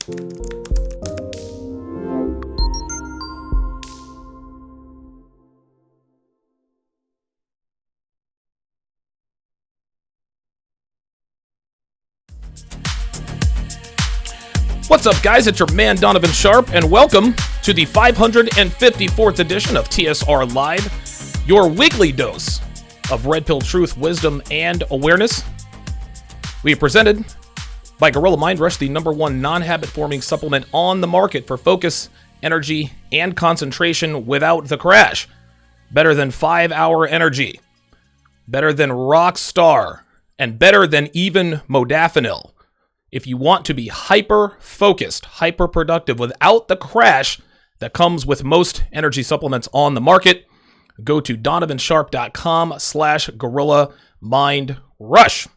What's up, guys? It's your man, Donovan Sharpe, and welcome to the 554th edition of TSR Live, your weekly dose of Red Pill truth, wisdom, and awareness. We are presented by Gorilla Mind Rush, the #1 non-habit-forming supplement on the market for focus, energy, and concentration without the crash. Better than 5-hour energy, better than Rockstar, and better than even modafinil. If you want to be hyper-focused, hyper-productive without the crash that comes with most energy supplements on the market, go to donovansharpe.com/Gorilla Mind Rush.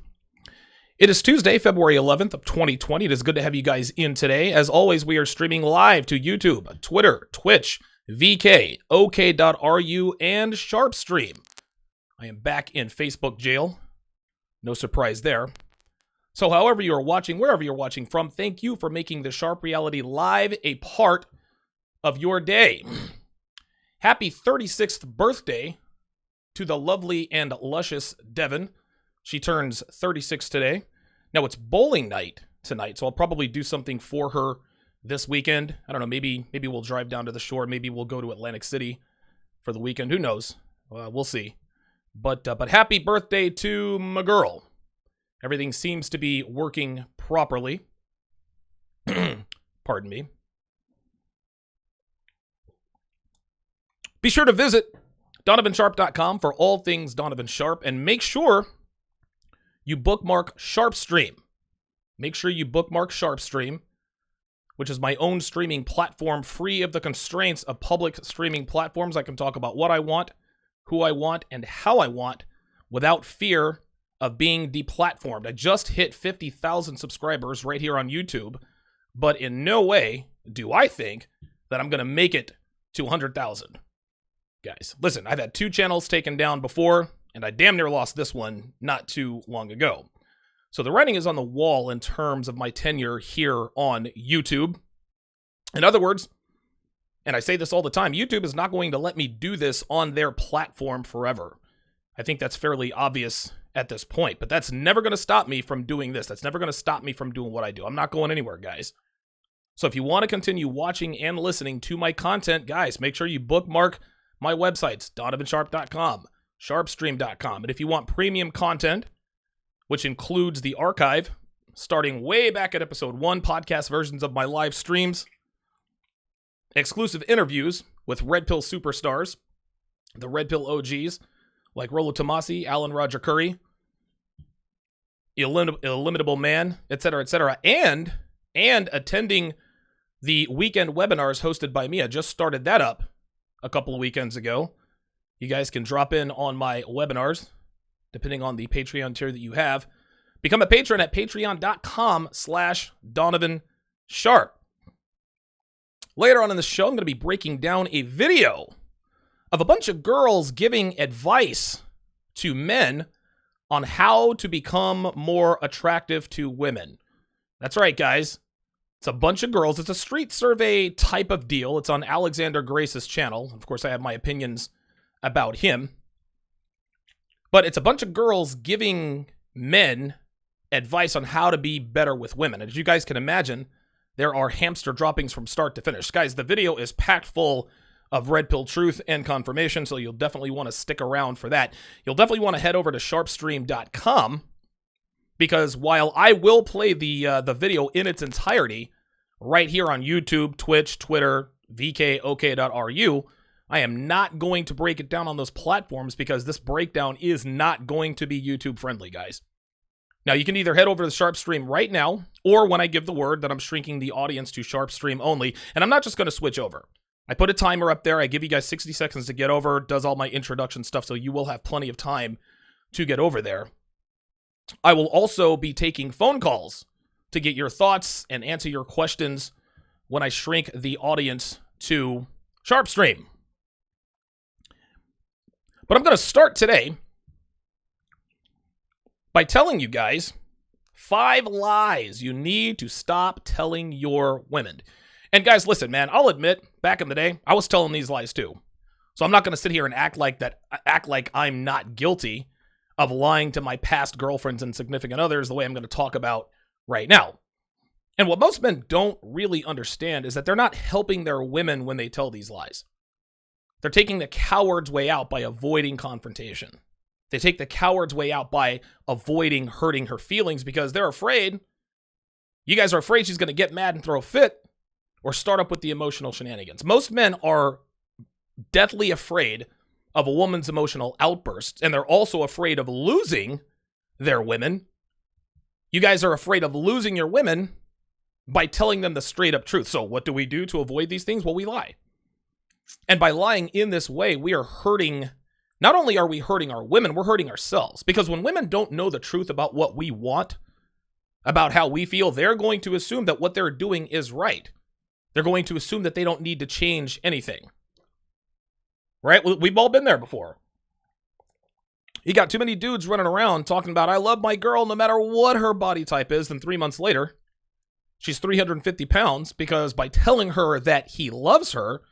It is Tuesday, February 11th of 2020. It is good to have you guys in today. As always, we are streaming live to YouTube, Twitter, Twitch, VK, OK.ru, and SharpeStream. I am back in Facebook jail. No surprise there. So however you are watching, wherever you're watching from, thank you for making the Sharpe Reality Live a part of your day. Happy 36th birthday to the lovely and luscious Devin. She turns 36 today. Now it's bowling night tonight, so I'll probably do something for her this weekend. I don't know, maybe we'll drive down to the shore. Maybe we'll go to Atlantic City for the weekend. Who knows? We'll see. But happy birthday to my girl. Everything seems to be working properly. Pardon me. Be sure to visit donovansharpe.com for all things Donovan Sharpe, and make sure you bookmark SharpeStream. Make sure you bookmark SharpeStream, which is my own streaming platform free of the constraints of public streaming platforms. I can talk about what I want, who I want, and how I want without fear of being deplatformed. I just hit 50,000 subscribers right here on YouTube, but in no way do I think that I'm going to make it to 100,000. Guys, listen, I've had 2 channels taken down before, and I damn near lost this one not too long ago. So the writing is on the wall in terms of my tenure here on YouTube. In other words, and I say this all the time, YouTube is not going to let me do this on their platform forever. I think that's fairly obvious at this point, but that's never going to stop me from doing this. That's never going to stop me from doing what I do. I'm not going anywhere, guys. So if you want to continue watching and listening to my content, guys, make sure you bookmark my websites, donovansharpe.com, sharpestream.com. And if you want premium content, which includes the archive, starting way back at episode 1, podcast versions of my live streams, exclusive interviews with Red Pill superstars, the Red Pill OGs, like Rollo Tomasi, Alan Roger Curry, Illimitable Man, etc., and attending the weekend webinars hosted by me. I just started that up a couple of weekends ago. You guys can drop in on my webinars, depending on the Patreon tier that you have. Become a patron at patreon.com/Donovan Sharpe. Later on in the show, I'm going to be breaking down a video of a bunch of girls giving advice to men on how to become more attractive to women. That's right, guys. It's a bunch of girls. It's a street survey type of deal. It's on Alexander Grace's channel. Of course, I have my opinions about him. But it's a bunch of girls giving men advice on how to be better with women. As you guys can imagine, there are hamster droppings from start to finish. Guys, the video is packed full of Red Pill truth and confirmation, so you'll definitely want to stick around for that. You'll definitely want to head over to sharpestream.com, because while I will play the video in its entirety right here on YouTube, Twitch, Twitter, VK, OK.ru, I am not going to break it down on those platforms because this breakdown is not going to be YouTube friendly, guys. Now, you can either head over to the SharpeStream right now, or when I give the word that I'm shrinking the audience to SharpeStream only, and I'm not just going to switch over. I put a timer up there. I give you guys 60 seconds to get over. It does all my introduction stuff, so you will have plenty of time to get over there. I will also be taking phone calls to get your thoughts and answer your questions when I shrink the audience to SharpeStream. But I'm going to start today by telling you guys 5 lies you need to stop telling your women. And guys, listen, man, I'll admit, back in the day, I was telling these lies too. So I'm not going to sit here and act like I'm not guilty of lying to my past girlfriends and significant others the way I'm going to talk about right now. And what most men don't really understand is that they're not helping their women when they tell these lies. They're taking the coward's way out by avoiding confrontation. They take the coward's way out by avoiding hurting her feelings because they're afraid. You guys are afraid she's going to get mad and throw a fit or start up with the emotional shenanigans. Most men are deathly afraid of a woman's emotional outbursts, and they're also afraid of losing their women. You guys are afraid of losing your women by telling them the straight up truth. So what do we do to avoid these things? Well, we lie. And by lying in this way, we are hurting, not only are we hurting our women, we're hurting ourselves. Because when women don't know the truth about what we want, about how we feel, they're going to assume that what they're doing is right. They're going to assume that they don't need to change anything. Right? We've all been there before. You got too many dudes running around talking about, I love my girl no matter what her body type is. Then 3 months later, she's 350 pounds because by telling her that he loves her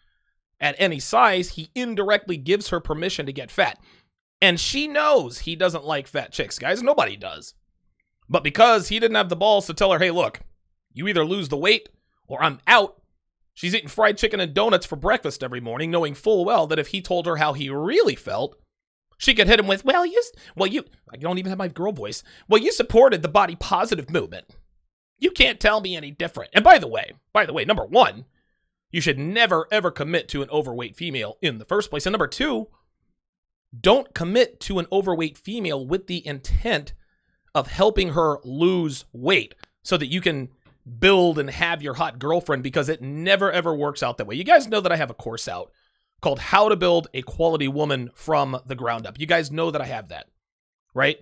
at any size, he indirectly gives her permission to get fat. And she knows he doesn't like fat chicks, guys. Nobody does. But because he didn't have the balls to tell her, hey, look, you either lose the weight or I'm out, she's eating fried chicken and donuts for breakfast every morning, knowing full well that if he told her how he really felt, she could hit him with, I don't even have my girl voice. Well, you supported the body positive movement. You can't tell me any different. And by the way, number one, you should never, ever commit to an overweight female in the first place. And number two, don't commit to an overweight female with the intent of helping her lose weight so that you can build and have your hot girlfriend, because it never, ever works out that way. You guys know that I have a course out called How to Build a Quality Woman from the Ground Up. You guys know that I have that, right?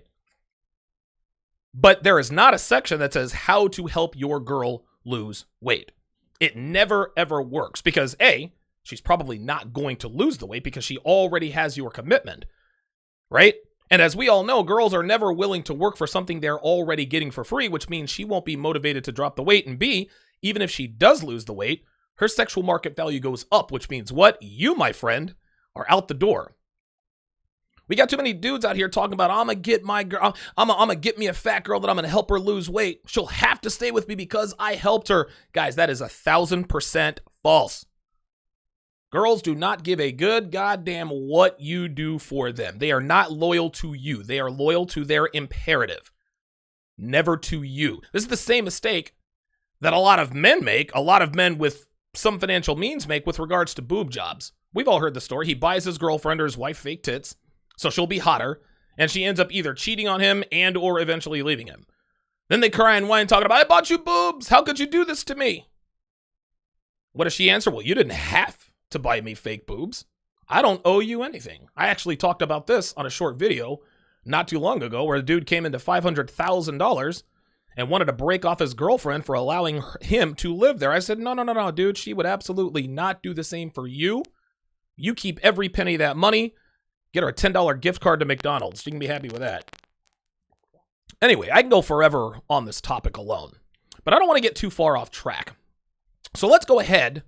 But there is not a section that says how to help your girl lose weight. It never, ever works because A, she's probably not going to lose the weight because she already has your commitment, right? And as we all know, girls are never willing to work for something they're already getting for free, which means she won't be motivated to drop the weight. And B, even if she does lose the weight, her sexual market value goes up, which means what? You, my friend, are out the door. We got too many dudes out here talking about, I'm going to get my girl, I'm going to get me a fat girl that I'm going to help her lose weight. She'll have to stay with me because I helped her. Guys, that is 1,000% false. Girls do not give a good goddamn what you do for them. They are not loyal to you. They are loyal to their imperative, never to you. This is the same mistake that a lot of men make, a lot of men with some financial means make with regards to boob jobs. We've all heard the story. He buys his girlfriend or his wife fake tits, so she'll be hotter, and she ends up either cheating on him and or eventually leaving him. Then they cry and whine talking about, I bought you boobs. How could you do this to me? What does she answer? Well, you didn't have to buy me fake boobs. I don't owe you anything. I actually talked about this on a short video not too long ago where a dude came into $500,000 and wanted to break off his girlfriend for allowing him to live there. I said, no, dude, she would absolutely not do the same for you. You keep every penny of that money. Get her a $10 gift card to McDonald's. You can be happy with that. Anyway, I can go forever on this topic alone, but I don't want to get too far off track. So let's go ahead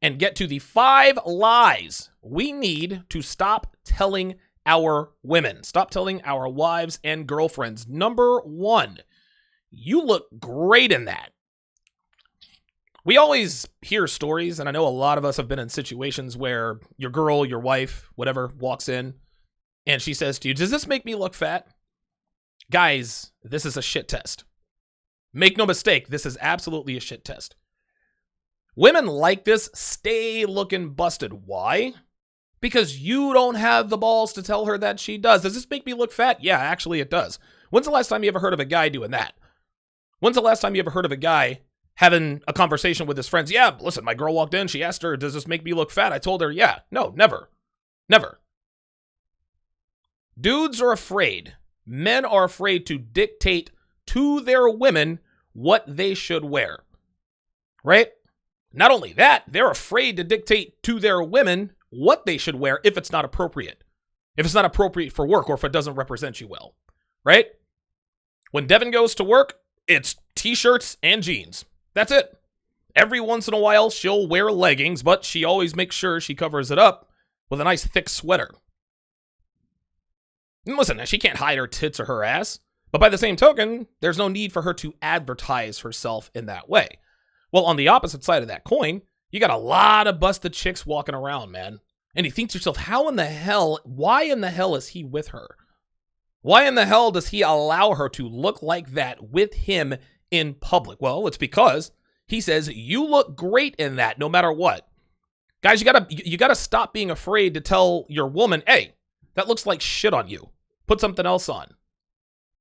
and get to the 5 lies we need to stop telling our women. Stop telling our wives and girlfriends. Number 1, you look great in that. We always hear stories, and I know a lot of us have been in situations where your girl, your wife, whatever, walks in, and she says to you, does this make me look fat? Guys, this is a shit test. Make no mistake, this is absolutely a shit test. Women like this stay looking busted. Why? Because you don't have the balls to tell her that she does. Does this make me look fat? Yeah, actually it does. When's the last time you ever heard of a guy doing that? When's the last time you ever heard of a guy having a conversation with his friends? Yeah, listen, my girl walked in. She asked her, does this make me look fat? I told her, yeah. No, never. Never. Dudes are afraid. Men are afraid to dictate to their women what they should wear. Right? Not only that, they're afraid to dictate to their women what they should wear if it's not appropriate. If it's not appropriate for work or if it doesn't represent you well. Right? When Devin goes to work, It's t-shirts and jeans. That's it. Every once in a while, she'll wear leggings, but she always makes sure she covers it up with a nice thick sweater. And listen, she can't hide her tits or her ass, but by the same token, there's no need for her to advertise herself in that way. Well, on the opposite side of that coin, you got a lot of busted chicks walking around, man. And you think to yourself, why in the hell is he with her? Why in the hell does he allow her to look like that with him in public? Well, it's because he says, you look great in that no matter what. Guys, you gotta stop being afraid to tell your woman, hey, that looks like shit on you. Put something else on.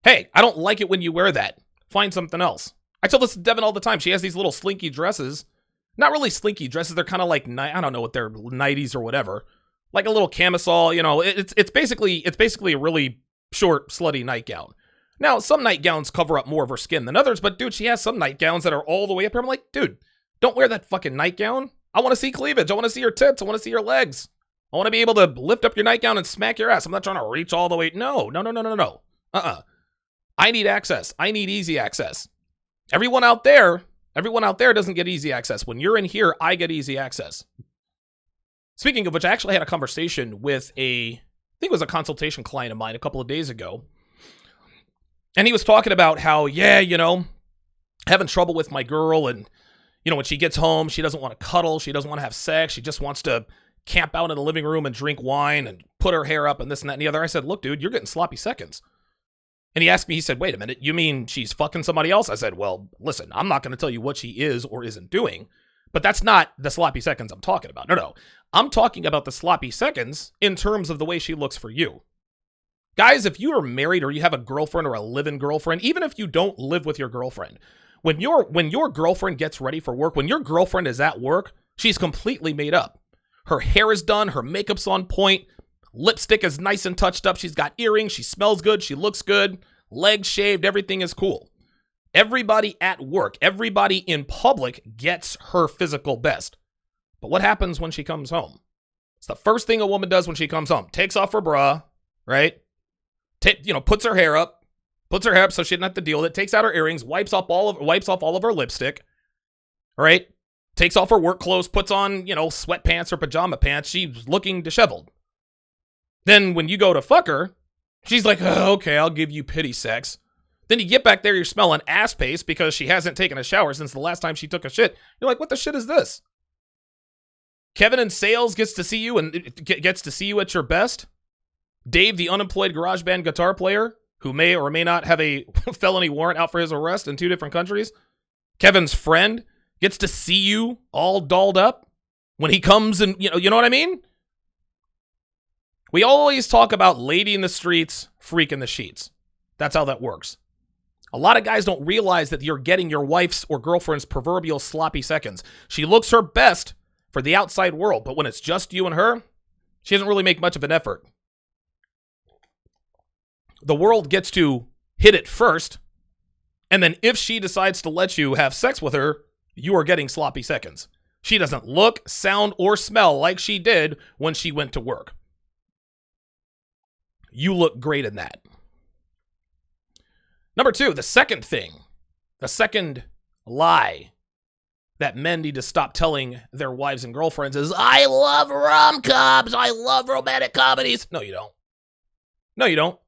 Hey, I don't like it when you wear that. Find something else. I tell this to Devin all the time. She has these little slinky dresses. Not really slinky dresses. They're kind of like, I don't know what they're, 90s or whatever. Like a little camisole, you know. It's basically a really short, slutty nightgown. Now, some nightgowns cover up more of her skin than others, but dude, she has some nightgowns that are all the way up here. I'm like, dude, don't wear that fucking nightgown. I want to see cleavage. I want to see your tits. I want to see your legs. I want to be able to lift up your nightgown and smack your ass. I'm not trying to reach all the way. No. I need access. I need easy access. Everyone out there doesn't get easy access. When you're in here, I get easy access. Speaking of which, I actually had a conversation with I think it was a consultation client of mine a couple of days ago. And he was talking about how, having trouble with my girl. And, when she gets home, she doesn't want to cuddle. She doesn't want to have sex. She just wants to camp out in the living room and drink wine and put her hair up and this and that and the other. I said, look, dude, you're getting sloppy seconds. And he asked me, he said, wait a minute, you mean she's fucking somebody else? I said, well, listen, I'm not going to tell you what she is or isn't doing, but that's not the sloppy seconds I'm talking about. No. I'm talking about the sloppy seconds in terms of the way she looks for you. Guys, if you are married or you have a girlfriend or a live-in girlfriend, even if you don't live with your girlfriend, when your girlfriend gets ready for work, when your girlfriend is at work, she's completely made up. Her hair is done, her makeup's on point, lipstick is nice and touched up, she's got earrings, she smells good, she looks good, legs shaved, everything is cool. Everybody at work, everybody in public gets her physical best. But what happens when she comes home? It's the first thing a woman does when she comes home. Takes off her bra, right? Puts her hair up so she doesn't have to deal with it. Takes out her earrings, wipes off all of her lipstick, right? Takes off her work clothes, puts on, sweatpants or pajama pants. She's looking disheveled. Then when you go to fuck her, she's like, oh, okay, I'll give you pity sex. Then you get back there, you're smelling ass paste because she hasn't taken a shower since the last time she took a shit. You're like, what the shit is this? Kevin in sales gets to see you at your best. Dave, the unemployed garage band guitar player, who may or may not have a felony warrant out for his arrest in 2 different countries. Kevin's friend gets to see you all dolled up when he comes and, you know what I mean? We always talk about lady in the streets, freak in the sheets. That's how that works. A lot of guys don't realize that you're getting your wife's or girlfriend's proverbial sloppy seconds. She looks her best for the outside world, but when it's just you and her, she doesn't really make much of an effort. The world gets to hit it first, and then if she decides to let you have sex with her, you are getting sloppy seconds. She doesn't look, sound, or smell like she did when she went to work. You look great in that. Number 2, the second lie that men need to stop telling their wives and girlfriends is, I love rom-coms, I love romantic comedies. No, you don't.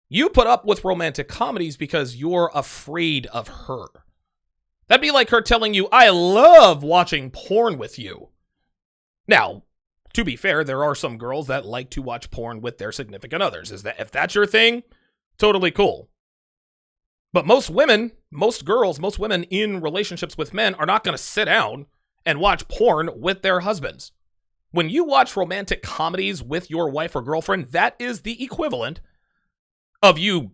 You put up with romantic comedies because you're afraid of her. That'd be like her telling you, I love watching porn with you. Now, to be fair, there are some girls that like to watch porn with their significant others. If that's your thing, totally cool. But most women in relationships with men are not going to sit down and watch porn with their husbands. When you watch romantic comedies with your wife or girlfriend, that is the equivalent of you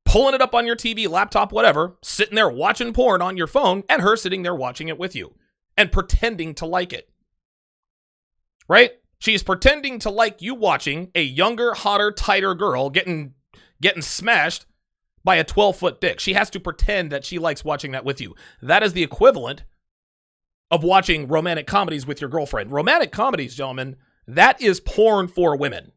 pulling it up on your TV, laptop, whatever, sitting there watching porn on your phone, and her sitting there watching it with you and pretending to like it. Right? She's pretending to like you watching a younger, hotter, tighter girl getting smashed by a 12-foot dick. She has to pretend that she likes watching that with you. That is the equivalent of watching romantic comedies with your girlfriend. Romantic comedies, gentlemen, that is porn for women.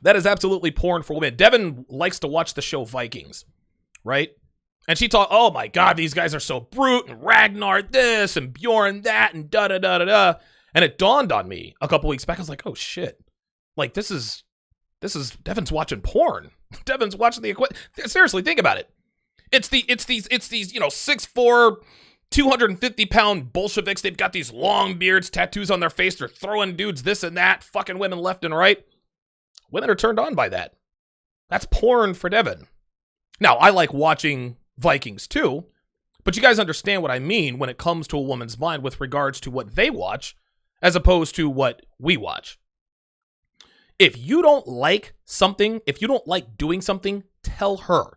That is absolutely porn for women. Devin likes to watch the show Vikings, right? And she talked, oh my God, these guys are so brute, and Ragnar this, and Bjorn that, and da-da-da-da-da. And it dawned on me a couple weeks back. I was like, oh shit. Like, this is Devin's watching porn. Devin's watching the equipment. Seriously, think about it. It's these, 6'4", 250-pound Bolsheviks. They've got these long beards, tattoos on their face. They're throwing dudes this and that, fucking women left and right. Women are turned on by that. That's porn for Devin. Now, I like watching Vikings too, but you guys understand what I mean when it comes to a woman's mind with regards to what they watch as opposed to what we watch. If you don't like something, if you don't like doing something, tell her.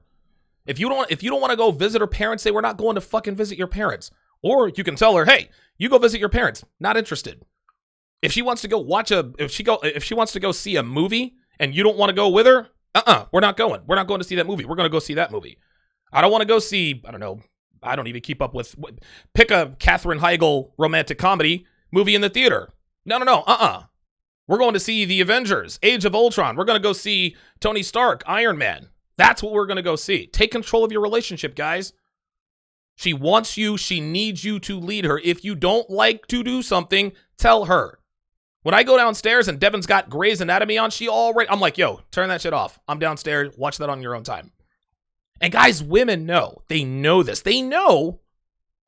If you don't want to go visit her parents, say we're not going to fucking visit your parents. Or you can tell her, hey, you go visit your parents. Not interested. If she wants to go if she wants to go see a movie and you don't want to go with her, we're not going. We're not going to see that movie. We're going to go see that movie. I don't want to go see, I don't know, I don't even keep up with, pick a Katherine Heigl romantic comedy movie in the theater. No. We're going to see The Avengers, Age of Ultron. We're going to go see Tony Stark, Iron Man. That's what we're going to go see. Take control of your relationship, guys. She wants you. She needs you to lead her. If you don't like to do something, tell her. When I go downstairs and Devin's got Grey's Anatomy on, I'm like, yo, turn that shit off. I'm downstairs. Watch that on your own time. And guys, women know. They know this. They know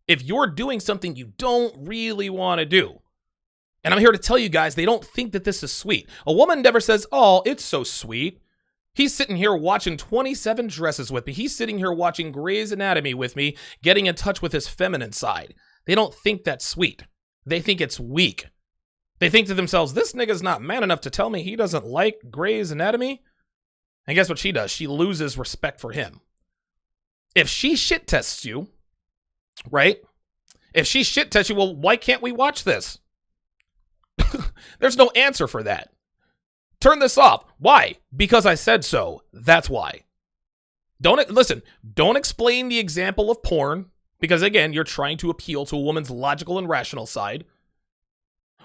if you're doing something you don't really want to do. And I'm here to tell you guys, they don't think that this is sweet. A woman never says, oh, it's so sweet. He's sitting here watching 27 Dresses with me. He's sitting here watching Grey's Anatomy with me, getting in touch with his feminine side. They don't think that's sweet. They think it's weak. They think to themselves, this nigga's not man enough to tell me he doesn't like Grey's Anatomy. And guess what she does? She loses respect for him. If she shit tests you, right? If she shit tests you, well, why can't we watch this? There's no answer for that. Turn this off. Why? Because I said so. That's why. Don't explain the example of porn, because again, you're trying to appeal to a woman's logical and rational side.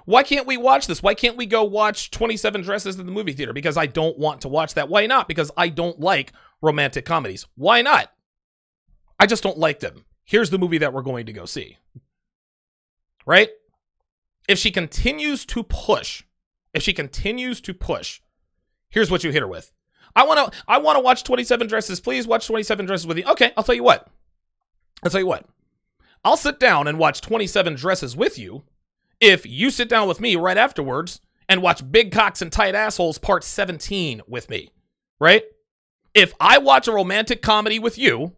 Why can't we watch this? Why can't we go watch 27 Dresses in the movie theater? Because I don't want to watch that. Why not? Because I don't like romantic comedies. Why not? I just don't like them. Here's the movie that we're going to go see. Right? If she continues to push, here's what you hit her with. I want to watch 27 Dresses. Please watch 27 Dresses with you. Okay, I'll tell you what. I'll sit down and watch 27 Dresses with you if you sit down with me right afterwards and watch Big Cocks and Tight Assholes Part 17 with me. Right? If I watch a romantic comedy with you,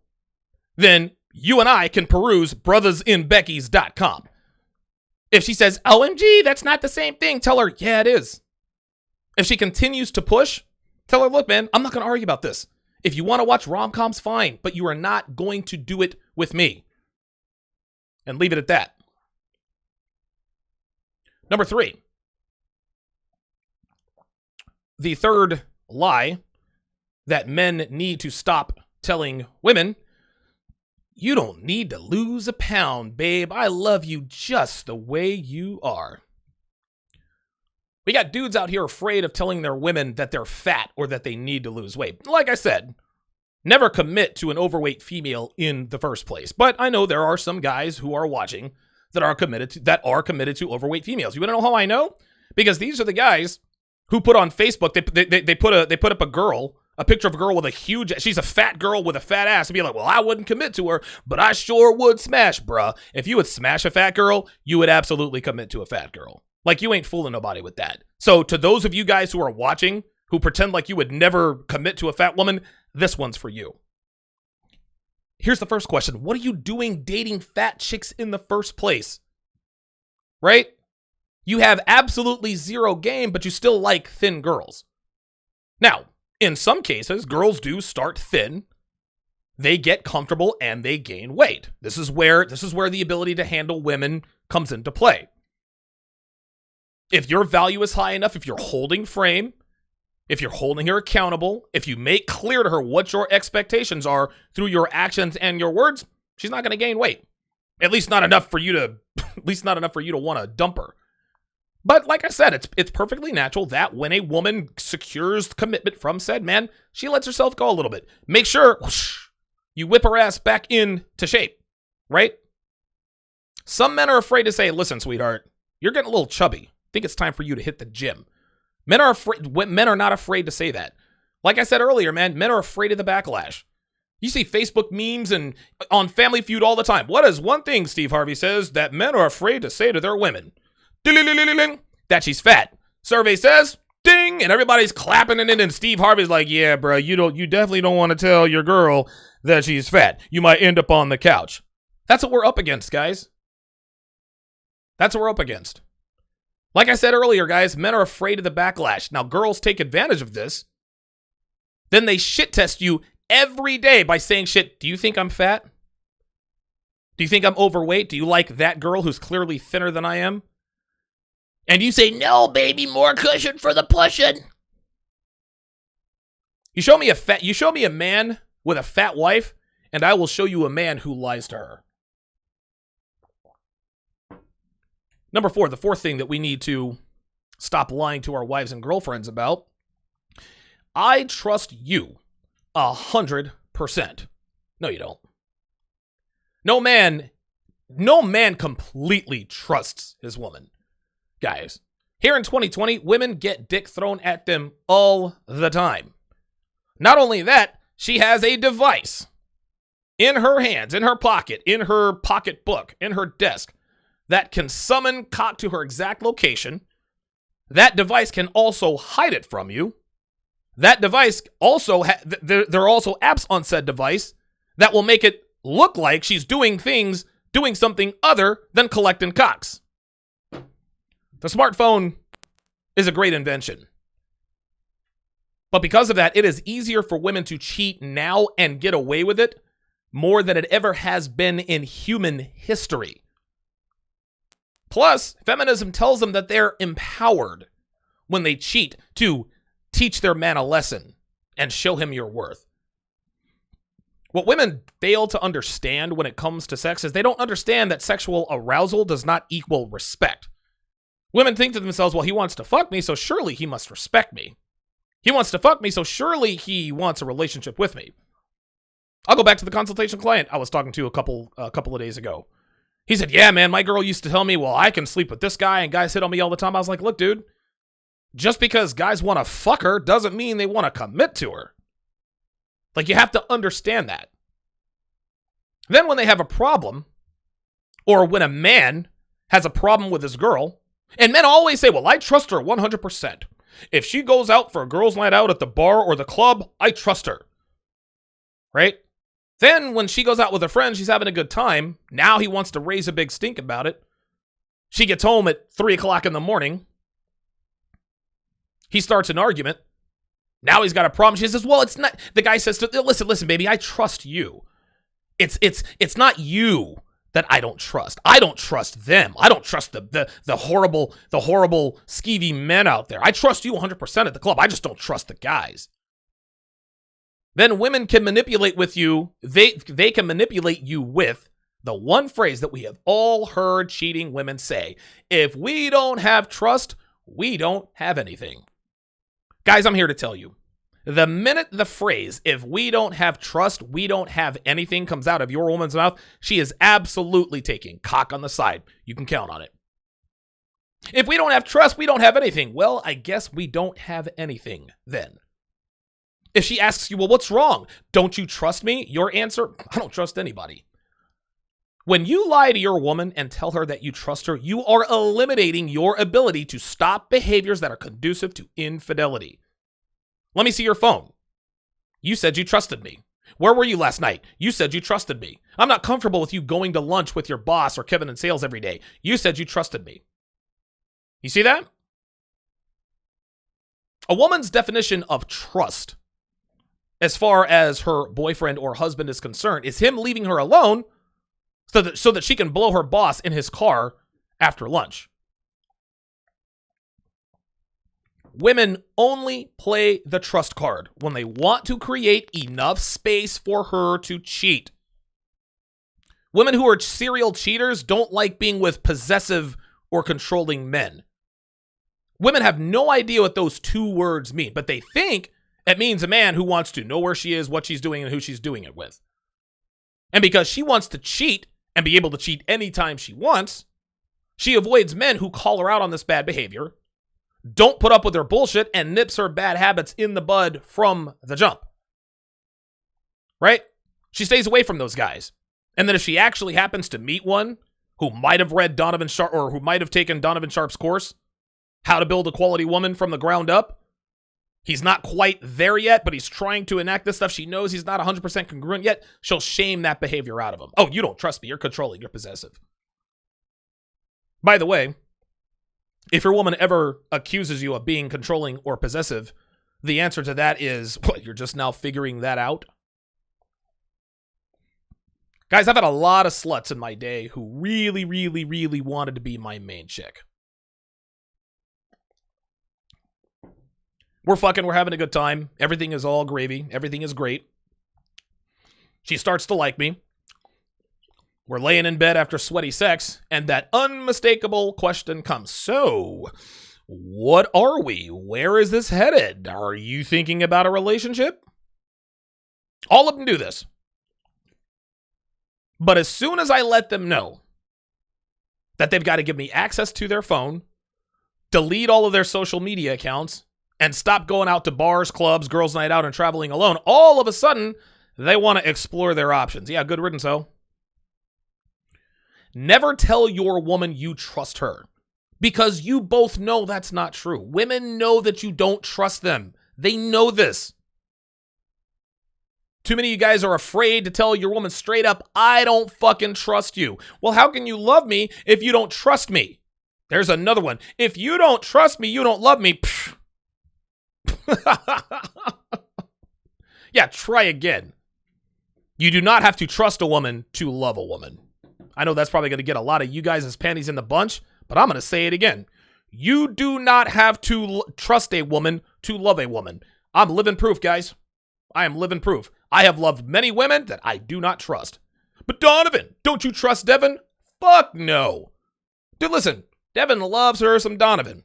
then you and I can peruse brothersinbeckys.com. If she says, OMG, that's not the same thing, tell her, yeah, it is. If she continues to push, tell her, look, man, I'm not going to argue about this. If you want to watch rom-coms, fine, but you are not going to do it with me. And leave it at that. Number 3. The third lie that men need to stop telling women: you don't need to lose a pound, babe. I love you just the way you are. We got dudes out here afraid of telling their women that they're fat or that they need to lose weight. Like I said, never commit to an overweight female in the first place. But I know there are some guys who are watching that are committed to overweight females. You want to know how I know? Because these are the guys who put on Facebook, they put up a picture of a girl with a huge, she's a fat girl with a fat ass, and be like, well, I wouldn't commit to her, but I sure would smash, bruh. If you would smash a fat girl, you would absolutely commit to a fat girl. Like, you ain't fooling nobody with that. So to those of you guys who are watching, who pretend like you would never commit to a fat woman, this one's for you. Here's the first question. What are you doing dating fat chicks in the first place? Right? You have absolutely zero game, but you still like thin girls. Now, in some cases, girls do start thin. They get comfortable and they gain weight. This is where the ability to handle women comes into play. If your value is high enough, if you're holding frame, if you're holding her accountable, if you make clear to her what your expectations are through your actions and your words, she's not going to gain weight. At least not enough for you to want to dump her. But like I said, it's perfectly natural that when a woman secures commitment from said man, she lets herself go a little bit. Make sure You whip her ass back into shape, right? Some men are afraid to say, listen, sweetheart, you're getting a little chubby. I think it's time for you to hit the gym. Men are not afraid to say that. Like I said earlier, man, men are afraid of the backlash. You see Facebook memes and on Family Feud all the time. What is one thing Steve Harvey says that men are afraid to say to their women? That she's fat. Survey says, ding, and everybody's clapping it in, and Steve Harvey's like, yeah, bro, you definitely don't want to tell your girl that she's fat. You might end up on the couch. That's what we're up against, guys. That's what we're up against. Like I said earlier, guys, men are afraid of the backlash. Now, girls take advantage of this. Then they shit test you every day by saying shit. Do you think I'm fat? Do you think I'm overweight? Do you like that girl who's clearly thinner than I am? And you say, no, baby, more cushion for the pushing. You show me a man with a fat wife, and I will show you a man who lies to her. Number 4, the fourth thing that we need to stop lying to our wives and girlfriends about. I trust you 100%. No, you don't. No man completely trusts his woman. Guys, here in 2020, women get dick thrown at them all the time. Not only that, she has a device in her hands, in her pocket, in her pocketbook, in her desk, that can summon cock to her exact location. That device can also hide it from you. That device also, there are also apps on said device that will make it look like she's doing something other than collecting cocks. The smartphone is a great invention. But because of that, it is easier for women to cheat now and get away with it more than it ever has been in human history. Plus, feminism tells them that they're empowered when they cheat to teach their man a lesson and show him your worth. What women fail to understand when it comes to sex is they don't understand that sexual arousal does not equal respect. Women think to themselves, well, he wants to fuck me, so surely he must respect me. He wants to fuck me, so surely he wants a relationship with me. I'll go back to the consultation client I was talking to a couple of days ago. He said, yeah, man, my girl used to tell me, well, I can sleep with this guy, and guys hit on me all the time. I was like, look, dude, just because guys want to fuck her doesn't mean they want to commit to her. Like, you have to understand that. Then when they have a problem, or when a man has a problem with his girl, and men always say, well, I trust her 100%. If she goes out for a girls' night out at the bar or the club, I trust her. Right? Then when she goes out with her friends, she's having a good time. Now he wants to raise a big stink about it. She gets home at 3 o'clock in the morning. He starts an argument. Now he's got a problem. She says, well, it's not. The guy says, listen, baby, I trust you. It's not you that I don't trust. I don't trust them. I don't trust the horrible skeevy men out there. I trust you 100% at the club. I just don't trust the guys. Then women can manipulate with you. They can manipulate you with the one phrase that we have all heard cheating women say. If we don't have trust, we don't have anything. Guys, I'm here to tell you. The minute the phrase, if we don't have trust, we don't have anything, comes out of your woman's mouth, she is absolutely taking cock on the side. You can count on it. If we don't have trust, we don't have anything. Well, I guess we don't have anything then. If she asks you, well, what's wrong? Don't you trust me? Your answer, I don't trust anybody. When you lie to your woman and tell her that you trust her, you are eliminating your ability to stop behaviors that are conducive to infidelity. Let me see your phone. You said you trusted me. Where were you last night? You said you trusted me. I'm not comfortable with you going to lunch with your boss or Kevin in sales every day. You said you trusted me. You see that? A woman's definition of trust, as far as her boyfriend or husband is concerned, is him leaving her alone so that she can blow her boss in his car after lunch. Women only play the trust card when they want to create enough space for her to cheat. Women who are serial cheaters don't like being with possessive or controlling men. Women have no idea what those two words mean, but they think it means a man who wants to know where she is, what she's doing, and who she's doing it with. And because she wants to cheat and be able to cheat anytime she wants, she avoids men who call her out on this bad behavior, don't put up with her bullshit, and nips her bad habits in the bud from the jump. Right? She stays away from those guys. And then if she actually happens to meet one who might have read Donovan Sharpe, or who might have taken Donovan Sharpe's course, How to Build a Quality Woman from the Ground Up, he's not quite there yet, but he's trying to enact this stuff. She knows he's not 100% congruent yet. She'll shame that behavior out of him. Oh, you don't trust me. You're controlling. You're possessive. By the way, if your woman ever accuses you of being controlling or possessive, the answer to that is, what, you're just now figuring that out? Guys, I've had a lot of sluts in my day who really, really, really wanted to be my main chick. We're fucking, we're having a good time. Everything is all gravy. Everything is great. She starts to like me. We're laying in bed after sweaty sex, and that unmistakable question comes. So, what are we? Where is this headed? Are you thinking about a relationship? All of them do this. But as soon as I let them know that they've got to give me access to their phone, delete all of their social media accounts, and stop going out to bars, clubs, girls' night out, and traveling alone, all of a sudden, they want to explore their options. Yeah, good riddance, though. Never tell your woman you trust her, because you both know that's not true. Women know that you don't trust them. They know this. Too many of you guys are afraid to tell your woman straight up, I don't fucking trust you. Well, how can you love me if you don't trust me? There's another one. If you don't trust me, you don't love me. Yeah, try again. You do not have to trust a woman to love a woman. I know that's probably going to get a lot of you guys' panties in the bunch, but I'm going to say it again. You do not have to trust a woman to love a woman. I'm living proof, guys. I am living proof. I have loved many women that I do not trust. But Donovan, don't you trust Devin? Fuck no. Dude, listen, Devin loves her some Donovan.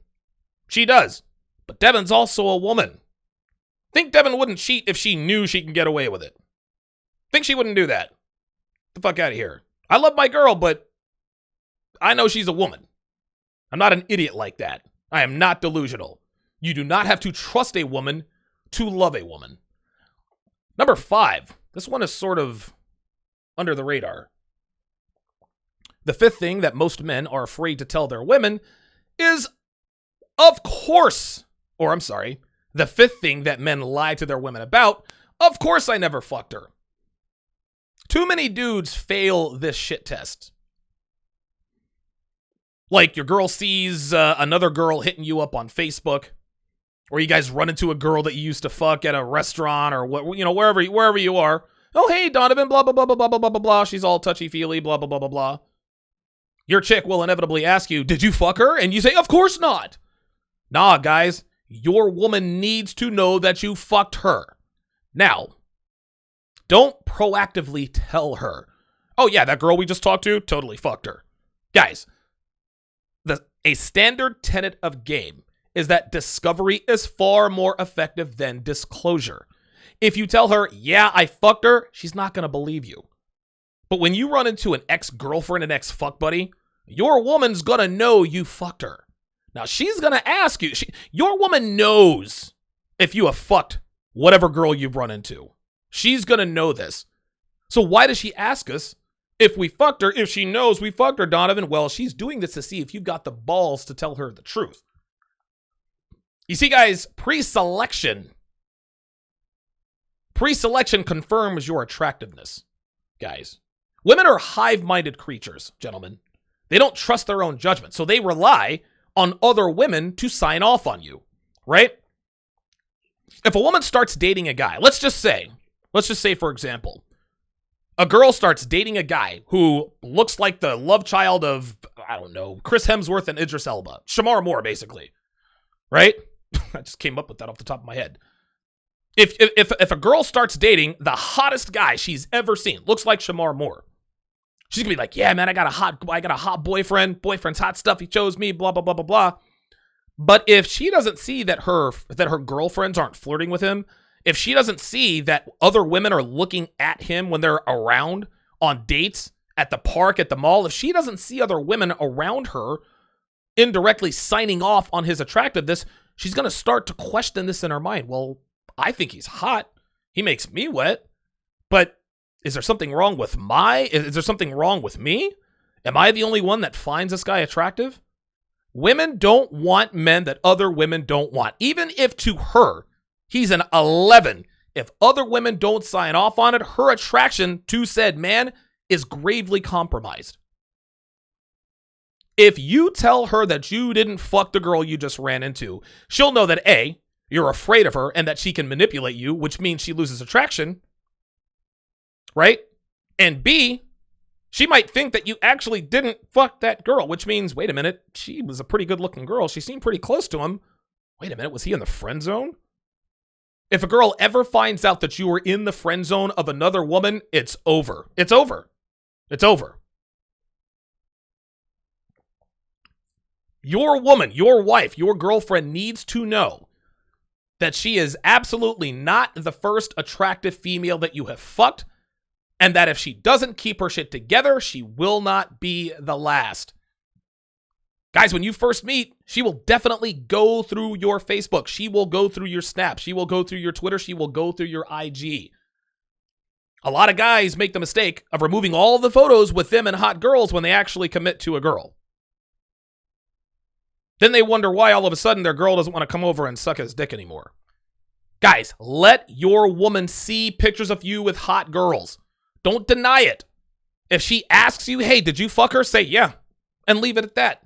She does. But Devin's also a woman. Think Devin wouldn't cheat if she knew she can get away with it. Think she wouldn't do that. Get the fuck out of here. I love my girl, but I know she's a woman. I'm not an idiot like that. I am not delusional. You do not have to trust a woman to love a woman. Number 5. This one is sort of under the radar. The 5th thing that most men are afraid to tell their women is, of course, or I'm sorry, the 5th thing that men lie to their women about, of course I never fucked her. Too many dudes fail this shit test. Like your girl sees another girl hitting you up on Facebook, or you guys run into a girl that you used to fuck at a restaurant or what, you know, wherever you are. Oh, hey, Donovan, blah, blah, blah, blah, blah, blah, blah, blah. She's all touchy-feely, blah, blah, blah, blah, blah. Your chick will inevitably ask you, did you fuck her? And you say, of course not. Nah, guys, your woman needs to know that you fucked her. Now, don't proactively tell her, oh yeah, that girl we just talked to, totally fucked her. Guys, a standard tenet of game is that discovery is far more effective than disclosure. If you tell her, yeah, I fucked her, she's not going to believe you. But when you run into an ex-girlfriend and ex-fuck buddy, your woman's going to know you fucked her. Now, she's going to ask you, your woman knows if you have fucked whatever girl you've run into. She's going to know this. So why does she ask us if we fucked her, if she knows we fucked her, Donovan? Well, she's doing this to see if you've got the balls to tell her the truth. You see, guys, pre-selection confirms your attractiveness, guys. Women are hive-minded creatures, gentlemen. They don't trust their own judgment, so they rely on other women to sign off on you, right? If a woman starts dating a guy, let's just say, for example, a girl starts dating a guy who looks like the love child of, I don't know, Chris Hemsworth and Idris Elba. Shamar Moore, basically. Right? I just came up with that off the top of my head. If a girl starts dating the hottest guy she's ever seen, looks like Shamar Moore, she's gonna be like, yeah, man, I got a hot boyfriend. Boyfriend's hot stuff. He chose me, blah, blah, blah, blah, blah. But if she doesn't see that her girlfriends aren't flirting with him, if she doesn't see that other women are looking at him when they're around, on dates, at the park, at the mall, if she doesn't see other women around her indirectly signing off on his attractiveness, she's going to start to question this in her mind. Well, I think he's hot. He makes me wet. But is there something wrong with is there something wrong with me? Am I the only one that finds this guy attractive? Women don't want men that other women don't want. Even if to her, he's an 11. If other women don't sign off on it, her attraction to said man is gravely compromised. If you tell her that you didn't fuck the girl you just ran into, she'll know that A, you're afraid of her and that she can manipulate you, which means she loses attraction, right? And B, she might think that you actually didn't fuck that girl, which means, wait a minute, she was a pretty good looking girl. She seemed pretty close to him. Wait a minute, was he in the friend zone? If a girl ever finds out that you were in the friend zone of another woman, it's over. It's over. It's over. Your woman, your wife, your girlfriend needs to know that she is absolutely not the first attractive female that you have fucked, and that if she doesn't keep her shit together, she will not be the last. Guys, when you first meet, she will definitely go through your Facebook. She will go through your Snap. She will go through your Twitter. She will go through your IG. A lot of guys make the mistake of removing all the photos with them and hot girls when they actually commit to a girl. Then they wonder why all of a sudden their girl doesn't want to come over and suck his dick anymore. Guys, let your woman see pictures of you with hot girls. Don't deny it. If she asks you, hey, did you fuck her? Say yeah, and leave it at that.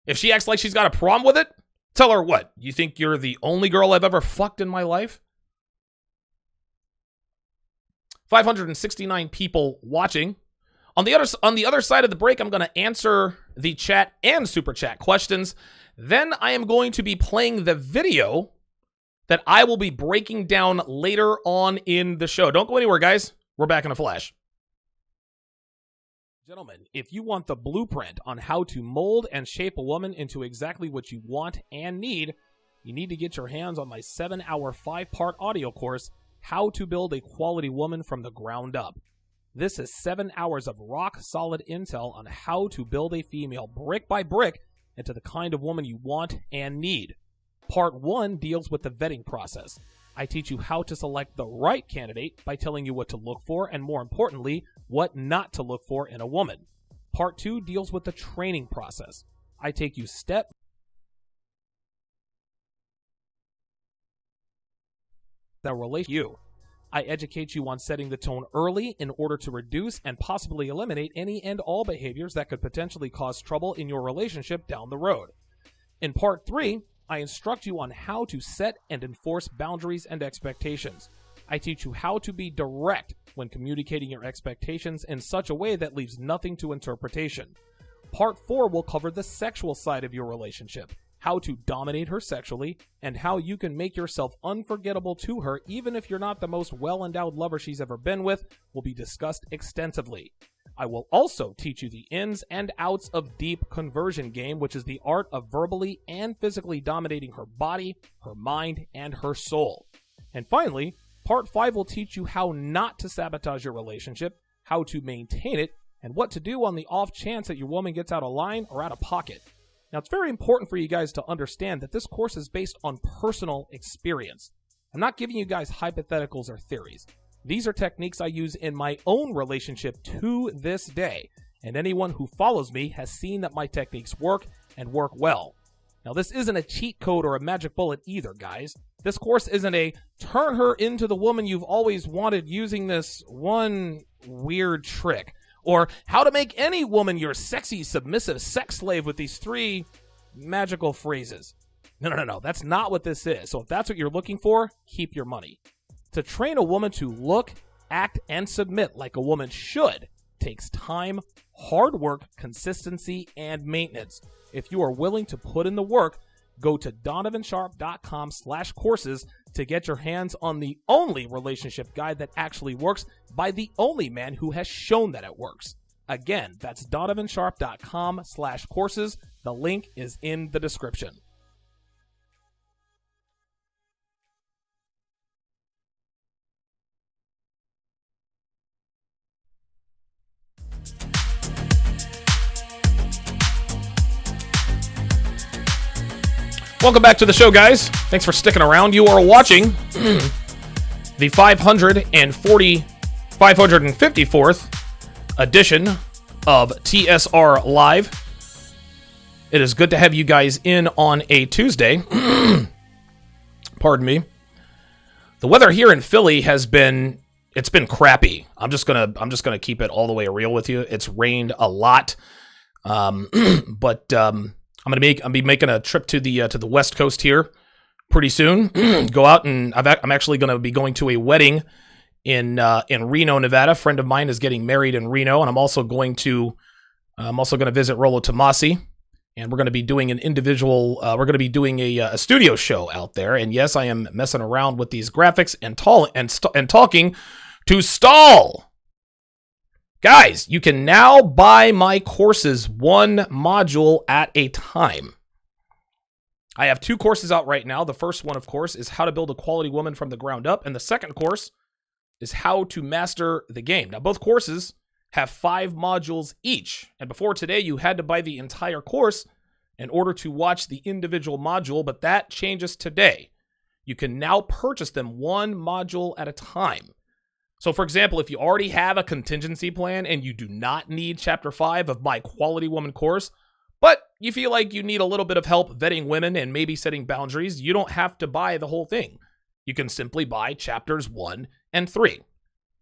If she acts like she's got a problem with it, tell her what? You think you're the only girl I've ever fucked in my life? 569 people watching. On the other side of the break, I'm going to answer the chat and super chat questions. Then I am going to be playing the video that I will be breaking down later on in the show. Don't go anywhere, guys. We're back in a flash. Gentlemen, if you want the blueprint on how to mold and shape a woman into exactly what you want and need, you need to get your hands on my 7-hour 5-part audio course, How to Build a Quality Woman from the Ground Up. This is 7 hours of rock-solid intel on how to build a female brick by brick into the kind of woman you want and need. Part 1 deals with the vetting process. I teach you how to select the right candidate by telling you what to look for and, more importantly, what not to look for in a woman. Part 2 deals with the training process. I take you step that relate you. I educate you on setting the tone early in order to reduce and possibly eliminate any and all behaviors that could potentially cause trouble in your relationship down the road. In Part 3, I instruct you on how to set and enforce boundaries and expectations. I teach you how to be direct when communicating your expectations in such a way that leaves nothing to interpretation. Part 4 will cover the sexual side of your relationship, how to dominate her sexually, and how you can make yourself unforgettable to her even if you're not the most well-endowed lover she's ever been with, will be discussed extensively. I will also teach you the ins and outs of deep conversion game, which is the art of verbally and physically dominating her body, her mind, and her soul. And finally, Part 5 will teach you how not to sabotage your relationship, how to maintain it, and what to do on the off chance that your woman gets out of line or out of pocket. Now, it's very important for you guys to understand that this course is based on personal experience. I'm not giving you guys hypotheticals or theories. These are techniques I use in my own relationship to this day, and anyone who follows me has seen that my techniques work and work well. Now, this isn't a cheat code or a magic bullet either, guys. This course isn't a turn her into the woman you've always wanted using this one weird trick, or how to make any woman your sexy, submissive sex slave with these 3 magical phrases. No. That's not what this is. So if that's what you're looking for, keep your money. To train a woman to look, act, and submit like a woman should takes time, hard work, consistency, and maintenance. If you are willing to put in the work, go to donovansharpe.com/courses to get your hands on the only relationship guide that actually works by the only man who has shown that it works. Again, that's donovansharpe.com/courses. The link is in the description. Welcome back to the show, guys. Thanks for sticking around. You are watching the 554th edition of TSR Live. It is good to have you guys in on a Tuesday. Pardon me. The weather here in Philly it's been crappy. I'm just gonna keep it all the way real with you. It's rained a lot. But I'm be making a trip to the West Coast here pretty soon. Go out and I'm actually going to be going to a wedding in Reno, Nevada. A friend of mine is getting married in Reno, and I'm also going to visit Rollo Tomasi, and we're going to be doing a studio show out there. And yes, I am messing around with these graphics and talking to Stall. Guys, you can now buy my courses one module at a time. I have 2 courses out right now. The first one, of course, is how to build a quality woman from the ground up. And the second course is how to master the game. Now, both courses have 5 modules each. And before today, you had to buy the entire course in order to watch the individual module. But that changes today. You can now purchase them one module at a time. So, for example, if you already have a contingency plan and you do not need Chapter 5 of my Quality Woman course, but you feel like you need a little bit of help vetting women and maybe setting boundaries, you don't have to buy the whole thing. You can simply buy Chapters 1 and 3.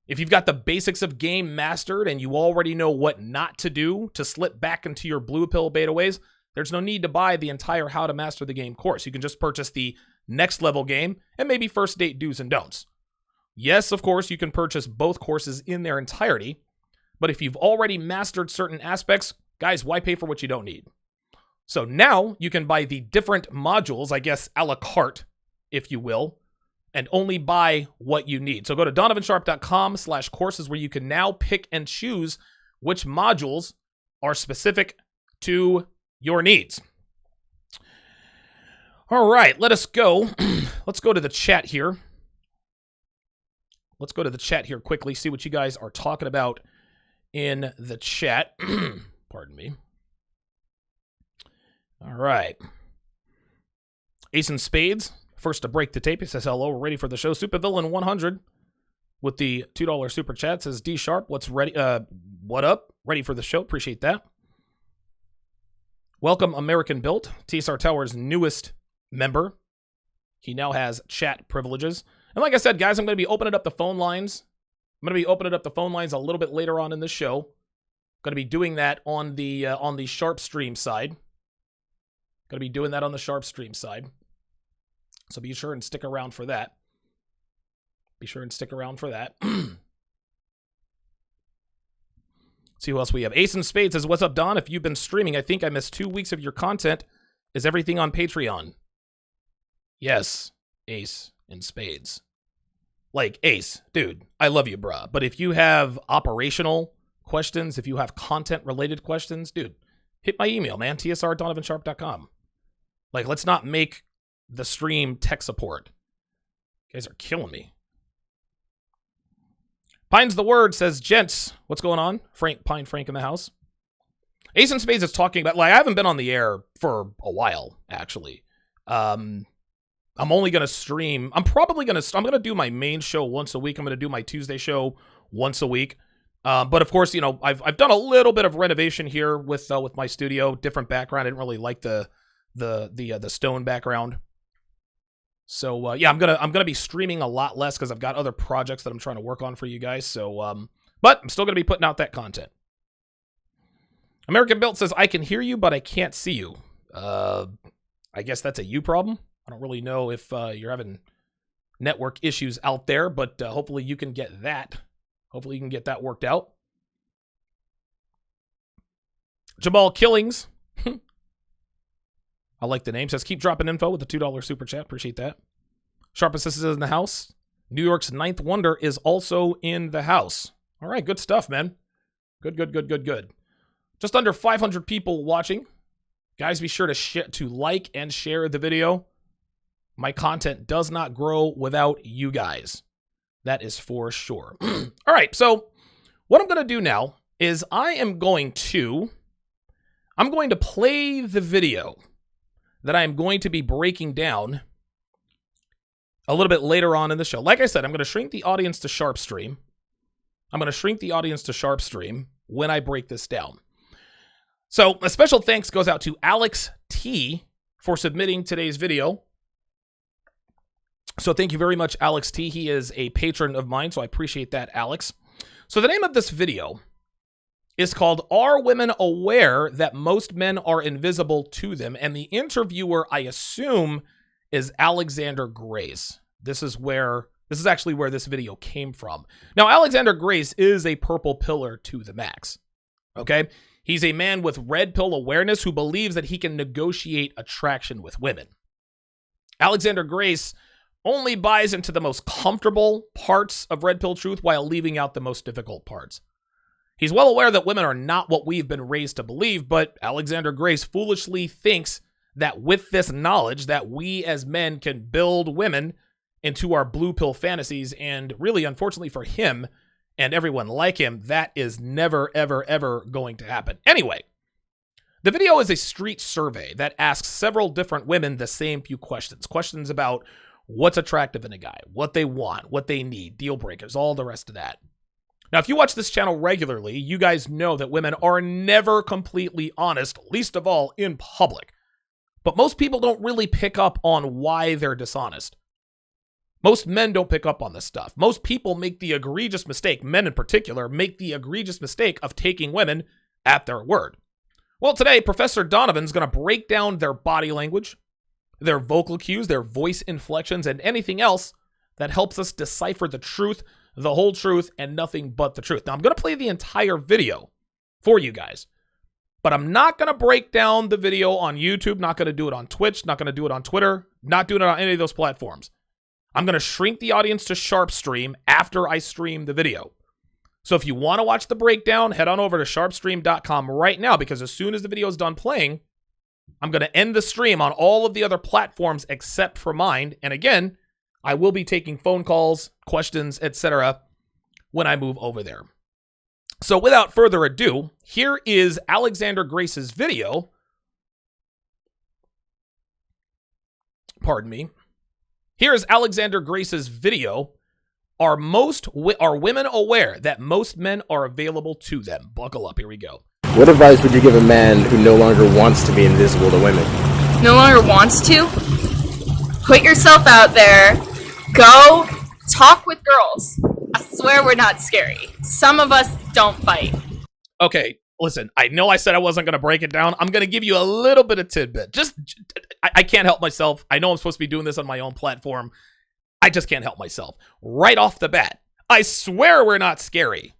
If you've got the basics of game mastered and you already know what not to do to slip back into your blue pill beta ways, there's no need to buy the entire How to Master the Game course. You can just purchase the next level game and maybe first date do's and don'ts. Yes, of course, you can purchase both courses in their entirety, but if you've already mastered certain aspects, guys, why pay for what you don't need? So now you can buy the different modules, I guess, a la carte, if you will, and only buy what you need. So go to donovansharpe.com/courses where you can now pick and choose which modules are specific to your needs. All right, let's go to the chat here. Let's go to the chat here quickly, see what you guys are talking about in the chat. Pardon me. All right. Ace and Spades, first to break the tape. He says, hello, we're ready for the show. Supervillain 100 with the $2 super chat says, D Sharpe, what's ready? What up? Ready for the show. Appreciate that. Welcome, American Built, TSR Tower's newest member. He now has chat privileges. And like I said, guys, I'm going to be opening up the phone lines. I'm going to be opening up the phone lines a little bit later on in the show. Going to be doing that on the Sharpe stream side. Going to be doing that on the Sharpe stream side. So be sure and stick around for that. Be sure and stick around for that. See who else we have. Ace and Spades says, what's up, Don? If you've been streaming, I think I missed 2 weeks of your content. Is everything on Patreon? Yes, Ace and Spades. Like, Ace, dude, I love you, bruh. But if you have operational questions, if you have content-related questions, dude, hit my email, man, tsr@donovansharpe.com. Like, let's not make the stream tech support. You guys are killing me. Pine's the word, says, gents, what's going on? Pine Frank in the house. Ace and Spades is talking about, like, I haven't been on the air for a while, actually. I'm only going to stream. I'm going to do my main show once a week. I'm going to do my Tuesday show once a week. But of course, you know, I've done a little bit of renovation here with my studio, different background. I didn't really like the stone background. So yeah, I'm going to be streaming a lot less cuz I've got other projects that I'm trying to work on for you guys. So but I'm still going to be putting out that content. American Built says, I can hear you, but I can't see you. I guess that's a you problem. I don't really know if you're having network issues out there, but hopefully you can get that. Hopefully you can get that worked out. Jamal Killings. I like the name. Says, keep dropping info with the $2 super chat. Appreciate that. Sharpe Assistance is in the house. New York's ninth wonder is also in the house. All right, good stuff, man. Good. Just under 500 people watching. Guys, be sure to like and share the video. My content does not grow without you guys. That is for sure. All right, so what I'm going to do now is I'm going to play the video that I am going to be breaking down a little bit later on in the show. Like I said, I'm going to shrink the audience to Sharpe Stream. I'm going to shrink the audience to Sharpe Stream when I break this down. So a special thanks goes out to Alex T for submitting today's video. So thank you very much, Alex T. He is a patron of mine, so I appreciate that, Alex. So the name of this video is called, Are Women Aware That Most Men Are Invisible to Them? And the interviewer, I assume, is Alexander Grace. This is actually where this video came from. Now, Alexander Grace is a purple pillar to the max. Okay? He's a man with red pill awareness who believes that he can negotiate attraction with women. Alexander Grace only buys into the most comfortable parts of red pill truth while leaving out the most difficult parts. He's well aware that women are not what we've been raised to believe, but Alexander Grace foolishly thinks that with this knowledge that we as men can build women into our blue pill fantasies, and really, unfortunately for him and everyone like him, that is never, ever, ever going to happen. Anyway, the video is a street survey that asks several different women the same few questions. Questions about what's attractive in a guy, what they want, what they need, deal breakers, all the rest of that. Now, if you watch this channel regularly, you guys know that women are never completely honest, least of all in public. But most people don't really pick up on why they're dishonest. Most men don't pick up on this stuff. Most people make the egregious mistake, men in particular, make the egregious mistake of taking women at their word. Well, today, Professor Donovan's going to break down their body language, their vocal cues, their voice inflections, and anything else that helps us decipher the truth, the whole truth, and nothing but the truth. Now, I'm going to play the entire video for you guys, but I'm not going to break down the video on YouTube, not going to do it on Twitch, not going to do it on Twitter, not doing it on any of those platforms. I'm going to shrink the audience to Sharpe Stream after I stream the video. So if you want to watch the breakdown, head on over to sharpestream.com right now, because as soon as the video is done playing, I'm going to end the stream on all of the other platforms except for mine. And again, I will be taking phone calls, questions, etc. when I move over there. So without further ado, here is Alexander Grace's video. Pardon me. Here is Alexander Grace's video. Are women aware that most men are available to them? Buckle up. Here we go. What advice would you give a man who no longer wants to be invisible to women? No longer wants to? Put yourself out there. Go talk with girls. I swear we're not scary. Some of us don't bite. Okay, listen, I know I said I wasn't going to break it down. I'm going to give you a little bit of tidbit. I can't help myself. I know I'm supposed to be doing this on my own platform. I just can't help myself. Right off the bat, I swear we're not scary.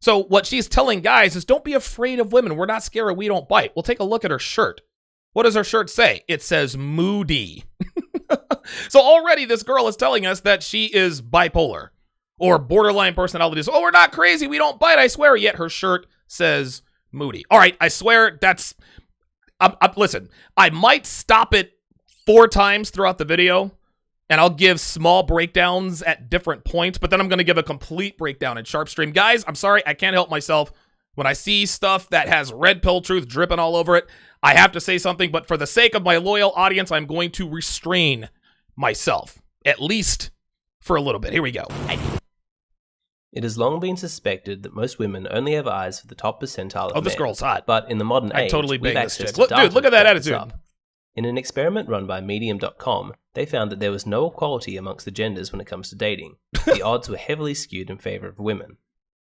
So what she's telling guys is, don't be afraid of women. We're not scary. We don't bite. Well, take a look at her shirt. What does her shirt say? It says moody. So already this girl is telling us that she is bipolar or borderline personality. Oh, we're not crazy. We don't bite. I swear. Yet her shirt says moody. All right. I swear that's... listen, I might stop it 4 times throughout the video, and I'll give small breakdowns at different points, but then I'm going to give a complete breakdown in Sharpe Stream. Guys, I'm sorry, I can't help myself. When I see stuff that has red pill truth dripping all over it, I have to say something, but for the sake of my loyal audience, I'm going to restrain myself, at least for a little bit. Here we go. It has long been suspected that most women only have eyes for the top percentile of men. This girl's hot. But in the modern age, totally we've bang this access chick. to Look, data dude, look at that back this attitude. up. In an experiment run by Medium.com, they found that there was no equality amongst the genders when it comes to dating. The odds were heavily skewed in favor of women.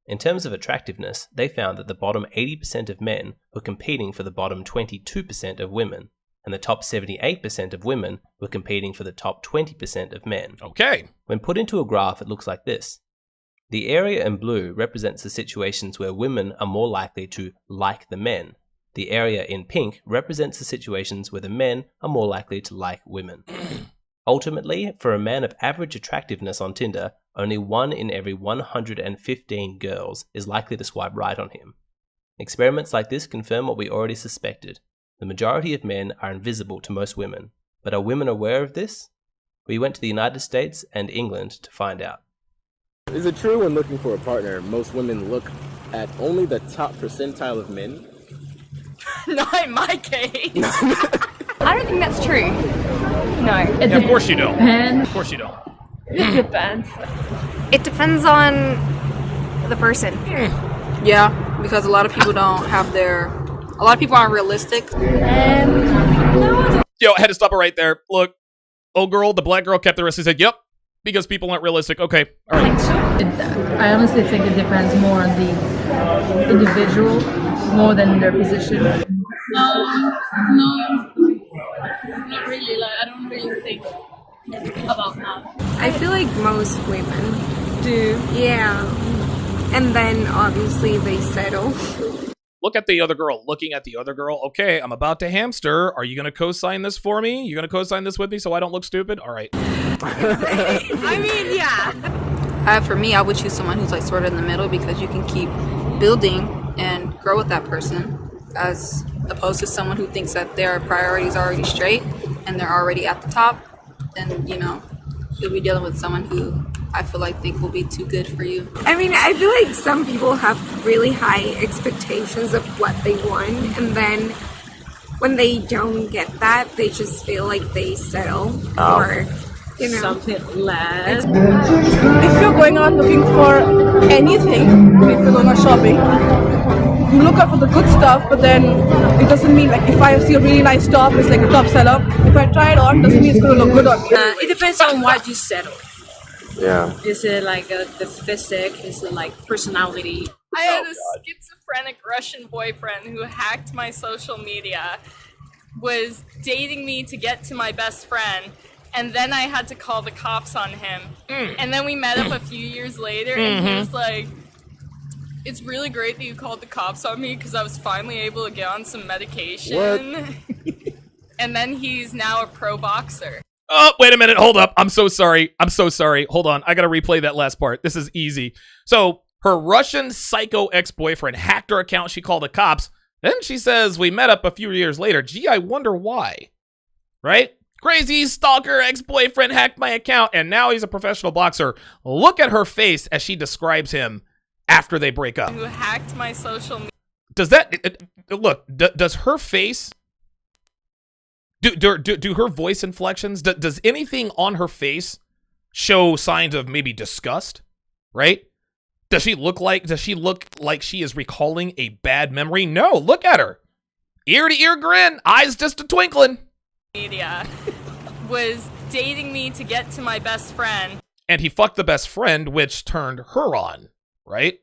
In terms of attractiveness, they found that the bottom 80% of men were competing for the bottom 22% of women, and the top 78% of women were competing for the top 20% of men. Okay. When put into a graph, it looks like this. The area in blue represents the situations where women are more likely to like the men. The area in pink represents the situations where the men are more likely to like women. Ultimately, for a man of average attractiveness on Tinder, only 1 in every 115 girls is likely to swipe right on him. Experiments like this confirm what we already suspected. The majority of men are invisible to most women. But are women aware of this? We went to the United States and England to find out. Is it true when looking for a partner, most women look at only the top percentile of men? Not in my case. I don't think that's true. No. Yeah, of course you don't. Of course you don't. It depends. It depends on the person. Yeah, because a lot of people don't have their... A lot of people aren't realistic. Yo, I had to stop it right there. Look, old girl, the black girl kept the rest. He said, yep, because people aren't realistic. Okay, all right. I honestly think it depends more on the individual more than their position. No, not really. Like, I don't really think about that. I feel like most women do. Yeah. And then obviously they settle. Look at the other girl. Looking at the other girl. Okay, I'm about to hamster. Are you going to co-sign this for me? You going to co-sign this with me so I don't look stupid? All right. I mean, yeah. For me, I would choose someone who's like sort of in the middle because you can keep building and grow with that person as opposed to someone who thinks that their priorities are already straight and they're already at the top. And, you know, you'll be dealing with someone who I feel like think will be too good for you. I mean, I feel like some people have really high expectations of what they want, and then when they don't get that, they just feel like they settle for, you know, Something less. If you're going out looking for anything, if you're going out shopping, you look out for the good stuff, but then it doesn't mean like if I see a really nice top, it's like a top seller. If I try it on, doesn't mean it's going to look good on me. It depends on what you settle. Yeah. Is it like the physique? Is it like personality? I had a schizophrenic Russian boyfriend who hacked my social media, was dating me to get to my best friend, and then I had to call the cops on him. And then we met up a few years later, and he was like, it's really great that you called the cops on me because I was finally able to get on some medication. What? And then he's now a pro boxer. Oh, wait a minute. Hold up. I'm so sorry. Hold on. I got to replay that last part. This is easy. So her Russian psycho ex-boyfriend hacked her account. She called the cops. Then she says, we met up a few years later. Gee, I wonder why. Right? Crazy stalker ex-boyfriend hacked my account, and now he's a professional boxer. Look at her face as she describes him after they break up. Who hacked my social media. Does that... Look, does her face... Do her voice inflections, does anything on her face show signs of maybe disgust, right? Does she look like she is recalling a bad memory? No, look at her. Ear to ear grin, eyes just a twinkling. Media was dating me to get to my best friend. And he fucked the best friend, which turned her on, right?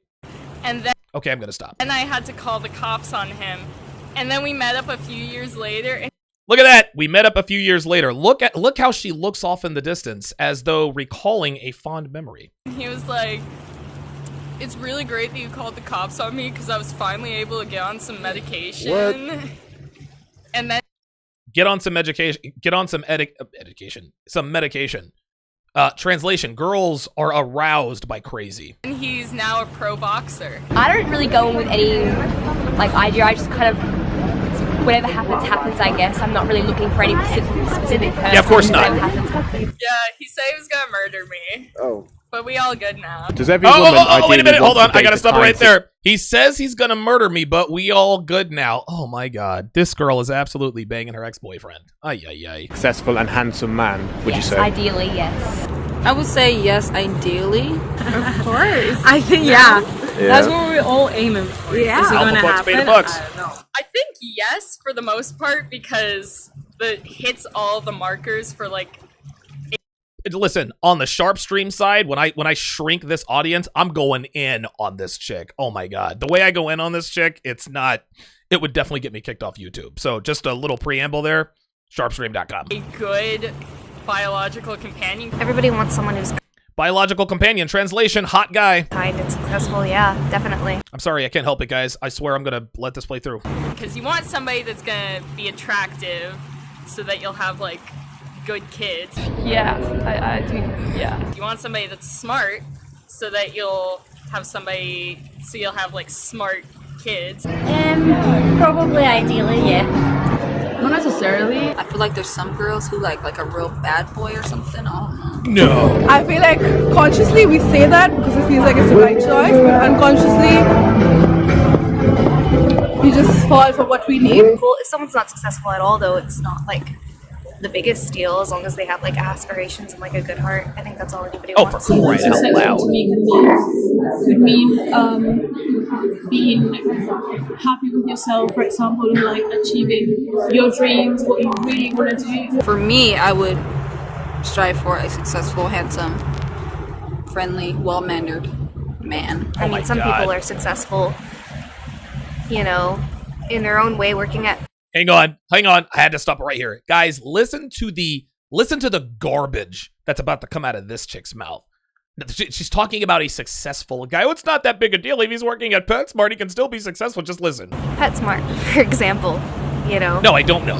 And then okay, I'm gonna stop. And I had to call the cops on him. And then we met up a few years later. And look at that. We met up a few years later. Look how she looks off in the distance as though recalling a fond memory. he was like, it's really great that you called the cops on me because I was finally able to get on some medication. What? And then get on some education. Get on some some medication. Translation: girls are aroused by crazy. and he's now a pro boxer. I don't really go in with any like idea. I just kind of whatever happens, I guess. I'm not really looking for any specific person. Yeah, of course not. Yeah, he said he was gonna murder me. Oh. But we all good now. Does every woman wait a ideally minute. Hold want on. to I gotta date stop it the right kind there. He says he's gonna murder me, but we all good now. Oh my god. This girl is absolutely banging her ex-boyfriend. Ay, ay, ay. successful and handsome man, would you Yes, say? ideally, yes. I would say yes, ideally. Of course. I think Yeah. that's what we're all aiming for. Yeah. Is it Alpha gonna bucks, happen? beta bucks. I don't know. I think yes for the most part because it hits all the markers for like. Listen, on the Sharpe stream side, when I shrink this audience, I'm going in on this chick. Oh my god. The way I go in on this chick, it would definitely get me kicked off YouTube. So just a little preamble there, sharpestream.com. A good biological companion. Everybody wants someone who's Biological companion, translation, hot guy. kind and successful. Yeah, definitely. I'm sorry, I can't help it, guys. I swear I'm gonna let this play through. Because you want somebody that's gonna be attractive so that you'll have like good kids. Yeah, I do. Yeah. You want somebody that's smart so that you'll have like smart kids. Probably, ideally, yeah. Not necessarily. I feel like there's some girls who like a real bad boy or something. I don't know. No. I feel like consciously we say that because it feels like it's the right choice, but unconsciously We just fall for what we need. Well, if someone's not successful at all, though, it's not like the biggest deal as long as they have like aspirations and like a good heart. I think that's all anybody wants. For crying out loud. To me could mean being happy with yourself, for example, and like achieving your dreams, what you really want to do. For me, I would strive for a successful, handsome, friendly, well-mannered man. I mean, some people are successful, you know, in their own way, working at. Hang on. I had to stop it right here. Guys, listen to the garbage that's about to come out of this chick's mouth. She's talking about a successful guy. Oh, it's not that big a deal. If he's working at PetSmart, he can still be successful. Just listen. PetSmart, for example, you know. No, I don't know.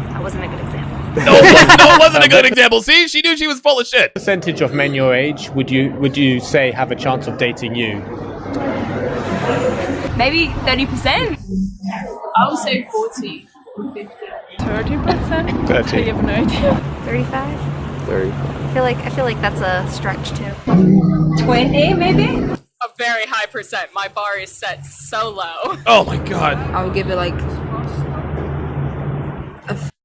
That wasn't a good example. No, it wasn't a good example. See, she knew she was full of shit. Percentage of men your age would you say have a chance of dating you? Maybe 30%. I would say 40 or 50. 30%? 30. I have no idea. 35. 30. I feel like that's a stretch too. 20 maybe? A very high percent. My bar is set so low. Oh my god. I would give it like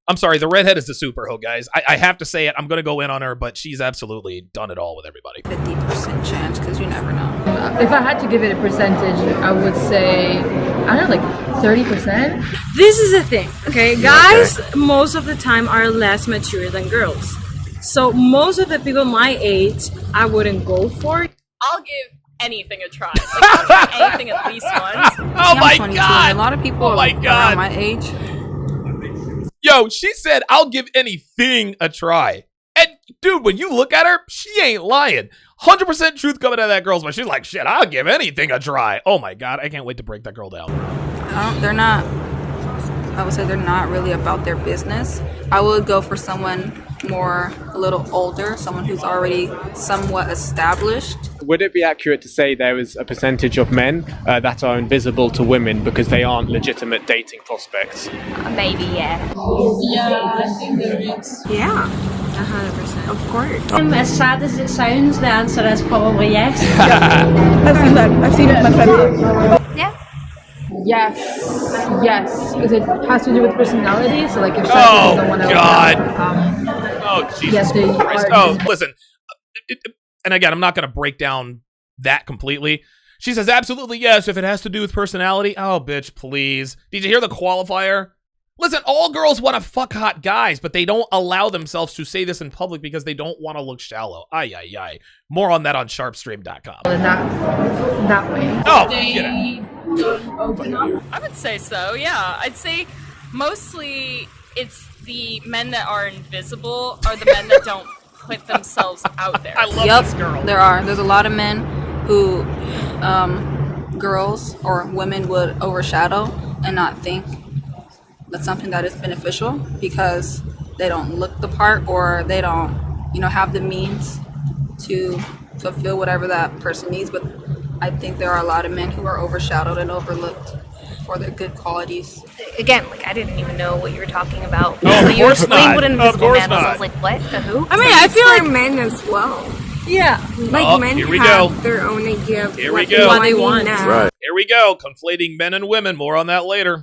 I'm sorry, the redhead is the super hoe, guys. I have to say it. I'm going to go in on her, but she's absolutely done it all with everybody. 50% chance, because you never know. If I had to give it a percentage, I would say, I don't know, like 30%. This is the thing, okay? Guys, most of the time are less mature than girls. So most of the people my age, I wouldn't go for. I'll give anything a try. Like, I'll try anything at least once. Oh my god! A lot of people around my age. Yo, she said, I'll give anything a try. And dude, when you look at her, she ain't lying. 100% truth coming out of that girl's mouth. She's like, shit, I'll give anything a try. Oh my god, I can't wait to break that girl down. They're not, I would say they're not really about their business. I would go for someone a little older, someone who's already somewhat established. Would it be accurate to say there is a percentage of men that are invisible to women because they aren't legitimate dating prospects? Maybe, yeah. Yeah, I think there is. Yeah, 100%. Of course. As sad as it sounds, the answer is probably yes. I've seen it with my friends. Yeah. Yes, because it has to do with personality. So, like, if Oh someone god! Oh Jesus Christ! Oh, listen. And again, I'm not going to break down that completely. She says absolutely yes if it has to do with personality. Oh, bitch, please. Did you hear the qualifier? Listen, all girls want to fuck hot guys, but they don't allow themselves to say this in public because they don't want to look shallow. Ay, ay, ay. More on that on sharpstream.com. That way. Oh, they don't open up. I would say so, yeah. I'd say mostly it's the men that are invisible are the men that don't put themselves out there. I love this girl. There's a lot of men who girls or women would overshadow and not think that's something that is beneficial because they don't look the part or they don't, have the means to fulfill whatever that person needs. But I think there are a lot of men who are overshadowed and overlooked for their good qualities. Again, like I didn't even know what you were talking about. No, so of you course explained not. what an Of invisible course man was. I not. was like, what? The who? I mean, I feel like men as well. Yeah. Like Oh, men here we have go. their own idea of Here we what go. What they want. want. Right. Here we go. Conflating men and women. More on that later.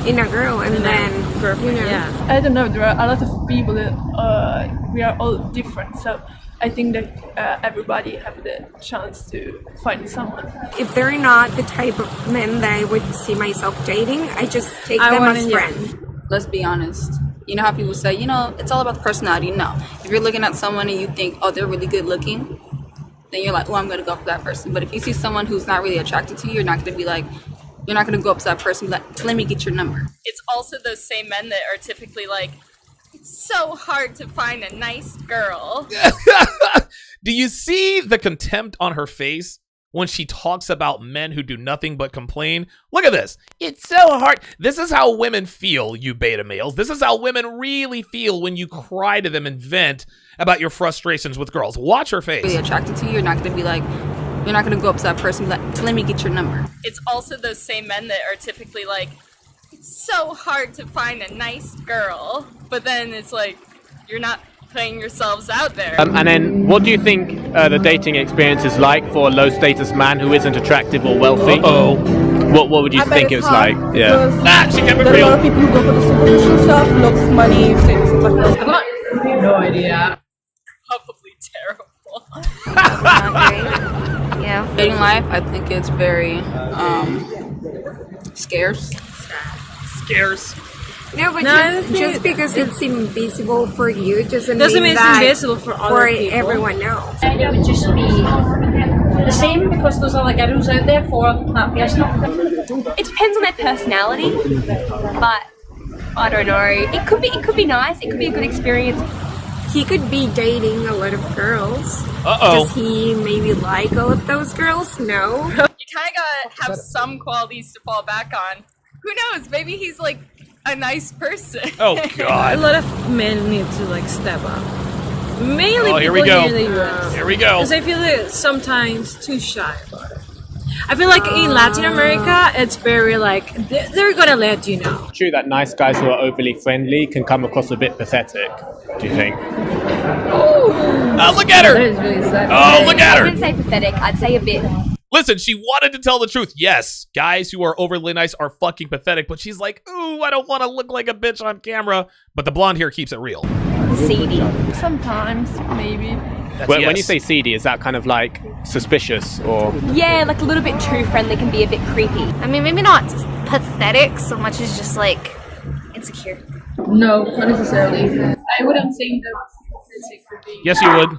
In a girl, and then Girlfriend, you know. yeah. I don't know, there are a lot of people that we are all different, so I think that everybody have the chance to find someone. If they're not the type of men that I would see myself dating, I just take them as friends. Let's be honest. You know how people say, it's all about the personality. No. If you're looking at someone and you think, oh, they're really good looking, then you're like, oh, I'm going to go for that person. But if you see someone who's not really attracted to you, you're not going to be like, you're not going to go up to that person and be like, let me get your number. It's also those same men that are typically like, it's so hard to find a nice girl. Do you see the contempt on her face when she talks about men who do nothing but complain? Look at this. It's so hard. This is how women feel, you beta males. This is how women really feel when you cry to them and vent about your frustrations with girls. Watch her face. Really attracted to you, you're not going to be like, you're not going to go up to that person and be like, let me get your number. It's also those same men that are typically like, it's so hard to find a nice girl. But then it's like, you're not putting yourselves out there. And then, what do you think the dating experience is like for a low-status man who isn't attractive or wealthy? Uh-oh. What would you I bet think it it's was hard like? Yeah. because She kept it there are a real. lot of people who go for the superficial stuff, looks, money, status, and stuff like that. No idea. Probably terrible. Yeah. Dating life, I think it's very scarce. Scarce. No, but No, just because it's invisible for you doesn't Doesn't mean mean it's that invisible for other people. everyone else. It would just be the same because there's other girls out there for that person. It depends on their personality, but I don't know. It could be nice. It could be a good experience. He could be dating a lot of girls. Uh-oh. Does he maybe like all of those girls? No. You kind of gotta have some qualities to fall back on. Who knows? Maybe he's like a nice person. Oh A God. lot of men need to like step up. Mainly Oh, here people we go. here in the US. Here we go. Because I feel like sometimes too shy about it. I feel like in Latin America, it's very like they're gonna let you know. True that nice guys who are overly friendly can come across a bit pathetic. Do you think? Oh, look at her. Oh, look at I her. wouldn't say pathetic. I'd say a bit. Listen, she wanted to tell the truth. Yes, guys who are overly nice are fucking pathetic, but she's like, ooh, I don't want to look like a bitch on camera. But the blonde hair keeps it real. Seedy. Sometimes, maybe. That's When yes. you say seedy, is that kind of like suspicious or? Yeah, like a little bit too friendly can be a bit creepy. I mean, maybe not pathetic so much as just like insecure. No, not necessarily. I wouldn't think that pathetic would be Yes, you would.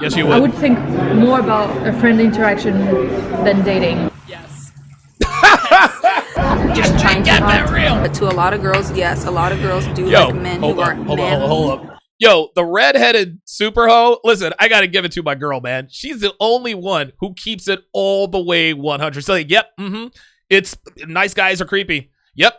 Yes, you would. I would think more about a friend interaction than dating. Yes. Just trying to Get that real. But to a lot of girls, yes, a lot of girls do Yo, like men hold who are up, hold men. up, hold up. Yo, the redheaded super hoe. Listen, I gotta give it to my girl, man. She's the only one who keeps it all the way 100. So, like, yep, it's nice guys are creepy. Yep,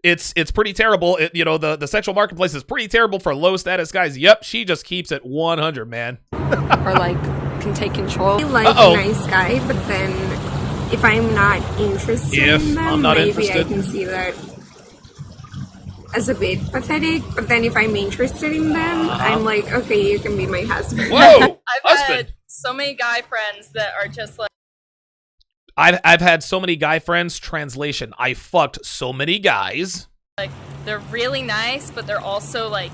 it's pretty terrible. The sexual marketplace is pretty terrible for low status guys. Yep, she just keeps it 100, man. Or like can take control. I like a nice guy, but then if I'm not interested in them, I'm not maybe interested. I can see that as a bit pathetic. But then if I'm interested in them, I'm like, okay, you can be my husband. Whoa, I've husband. had so many guy friends that are just like, I've had so many guy friends. Translation: I fucked so many guys. they're really nice, but they're also like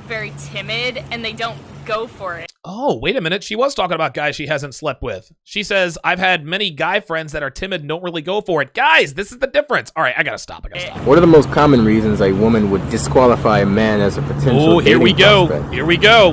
very timid and they don't go for it. Oh, wait a minute. She was talking about guys she hasn't slept with. She says, I've had many guy friends that are timid and don't really go for it. Guys, this is the difference. All right, I gotta stop. What are the most common reasons a woman would disqualify a man as a potential Oh, here we dating go. prospect? Here we go.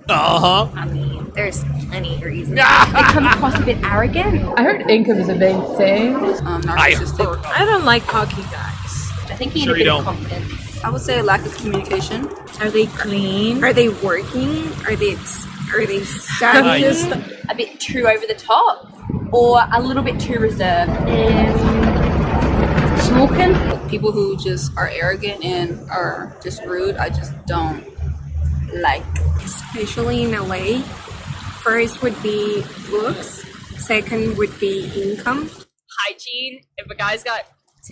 Uh-huh. I mean, there's plenty of reasons. They come across a bit arrogant. I heard income is a big thing. Narcissistic. I don't like cocky guys. I think you Sure need a you bit of don't. confidence. I would say lack of communication. Are they clean? Are they working? Are they studying? A bit too over the top, or a little bit too reserved. Smoking? People who just are arrogant and are just rude, I just don't like. Especially in LA. First would be looks. Second would be income. Hygiene. If a guy's got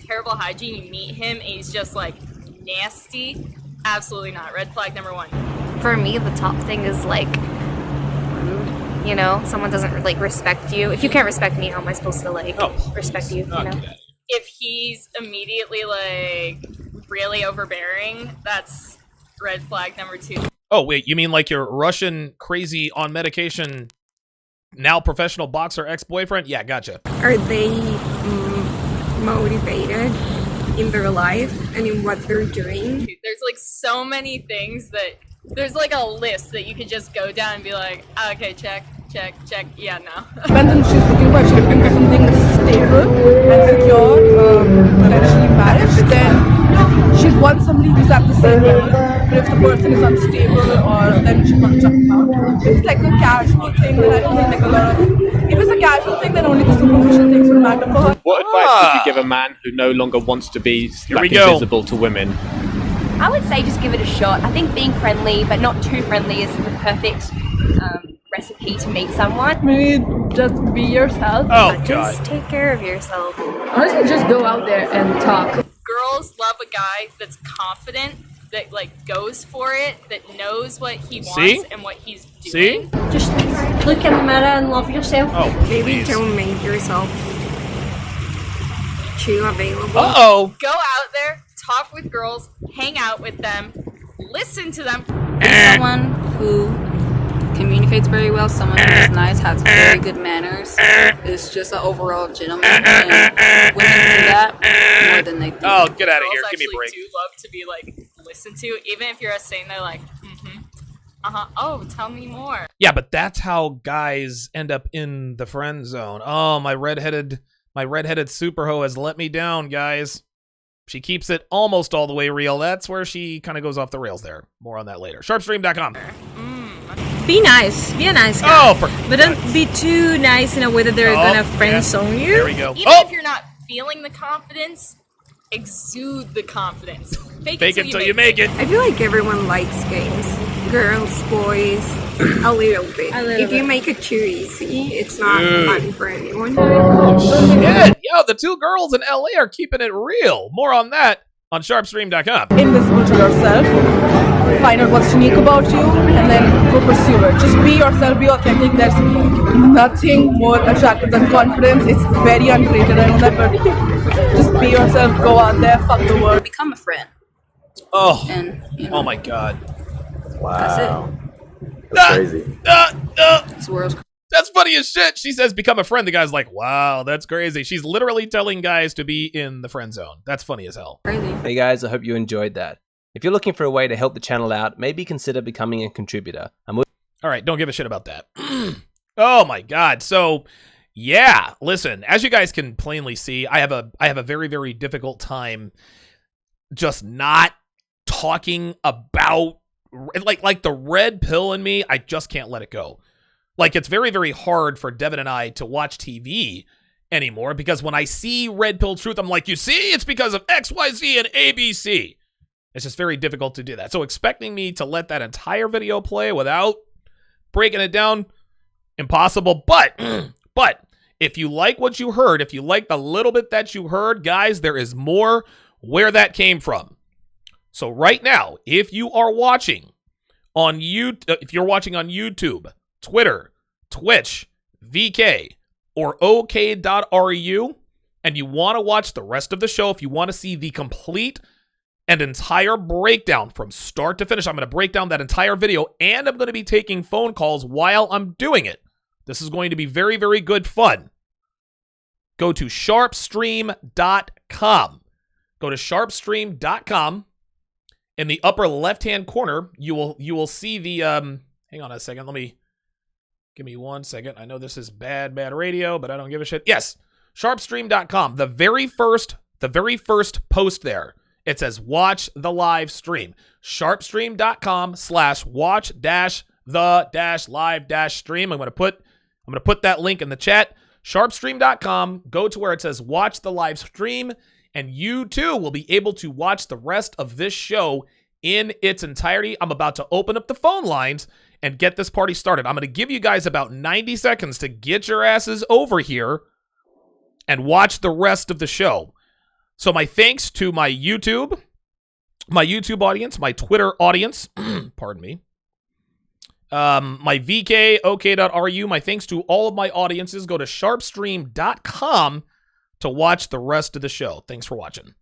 terrible hygiene, you meet him and he's just like nasty. Absolutely not. Red flag number 1. For me, the top thing is like rude. You know, someone doesn't like respect you. If you can't respect me, how am I supposed to like respect you? You know. If he's immediately like really overbearing, that's red flag number 2. Oh, wait, you mean like your Russian crazy on medication, now professional boxer ex-boyfriend? Yeah, gotcha. Are they motivated in their life and in what they're doing? There's like so many things that there's like a list that you could just go down and be like, okay, check. Yeah, no. Depends on she's looking for. She's looking for something stable and secure, potentially marriage, then she'd want somebody who's at the same level. But if the person is unstable, or then she wants something out. If it's like a casual thing, then I don't think like a lot of. If it's a casual thing, then only the superficial things will matter for her. What advice would you give a man who no longer wants to be we like, go. invisible to women? I would say just give it a shot. I think being friendly, but not too friendly, is the perfect recipe to meet someone. Maybe just be yourself. Oh, Just God. take care of yourself. Honestly, just go out there and talk. Girls love a guy that's confident, that like goes for it, that knows what he wants See? and what he's See? doing. Just look in the mirror and love yourself. Oh, Maybe please. don't make yourself two available. Uh-oh. Go out there, talk with girls, hang out with them, listen to them. Someone who communicates very well, someone who is nice, has very good manners, is just an overall gentleman, and women see that more than they think. Oh, get out of Girls here. Give me a actually break. do love to be like listened to, even if you're saying they're like, oh, tell me more. Yeah, but that's how guys end up in the friend zone. Oh, my redheaded superho has let me down, guys. She keeps it almost all the way real. That's where she kind of goes off the rails there. More on that later. Sharpstream.com. Be nice. Be a nice guy. Oh, but don't be too nice in a way that they're gonna friend zone you. There we go. Even if you're not feeling the confidence, exude the confidence. Fake it till you make it. I feel like everyone likes games. Girls, boys, a little bit. If you make it too easy, it's not fun for anyone. Shit. Yo, the two girls in LA are keeping it real. More on that on Sharpstream.com. Invisible to yourself. Find out what's unique about you, and then go pursue it. Just be yourself, be authentic. There's nothing more attractive than confidence. It's very underrated, I know that, but just be yourself, go out there, fuck the world. Become a friend. Oh, and, you know, oh my God. Wow. That's crazy. That's funny as shit. She says, become a friend. The guy's like, wow, that's crazy. She's literally telling guys to be in the friend zone. That's funny as hell. Hey guys, I hope you enjoyed that. If you're looking for a way to help the channel out, maybe consider becoming a contributor. All right, don't give a shit about that. Oh my God. So, yeah, listen, as you guys can plainly see, I have a very, very difficult time just not talking about like the red pill in me. I just can't let it go. Like, it's very, very hard for Devin and I to watch TV anymore because when I see red pill truth, I'm like, you see, it's because of X, Y, Z, and ABC. It's just very difficult to do that. So expecting me to let that entire video play without breaking it down, impossible. But if you like what you heard, if you like the little bit that you heard, guys, there is more where that came from. So right now, if you are watching on YouTube, Twitter, Twitch, VK, or OK.ru, and you want to watch the rest of the show, if you want to see the complete and entire breakdown from start to finish, I'm going to break down that entire video, and I'm going to be taking phone calls while I'm doing it. This is going to be very, very good fun. Go to sharpstream.com. Go to sharpstream.com. In the upper left-hand corner, you will see the hang on a second. Give me 1 second. I know this is bad radio, but I don't give a shit. Yes, sharpstream.com. The very first post there. It says watch the live stream. Sharpstream.com/watch-the-live-stream. I'm going to put that link in the chat. Sharpstream.com. Go to where it says watch the live stream, and you too will be able to watch the rest of this show in its entirety. I'm about to open up the phone lines and get this party started. I'm going to give you guys about 90 seconds to get your asses over here and watch the rest of the show. So my thanks to my YouTube audience, my Twitter audience, pardon me, my VK, OK.ru, my thanks to all of my audiences. Go to sharpstream.com to watch the rest of the show. Thanks for watching.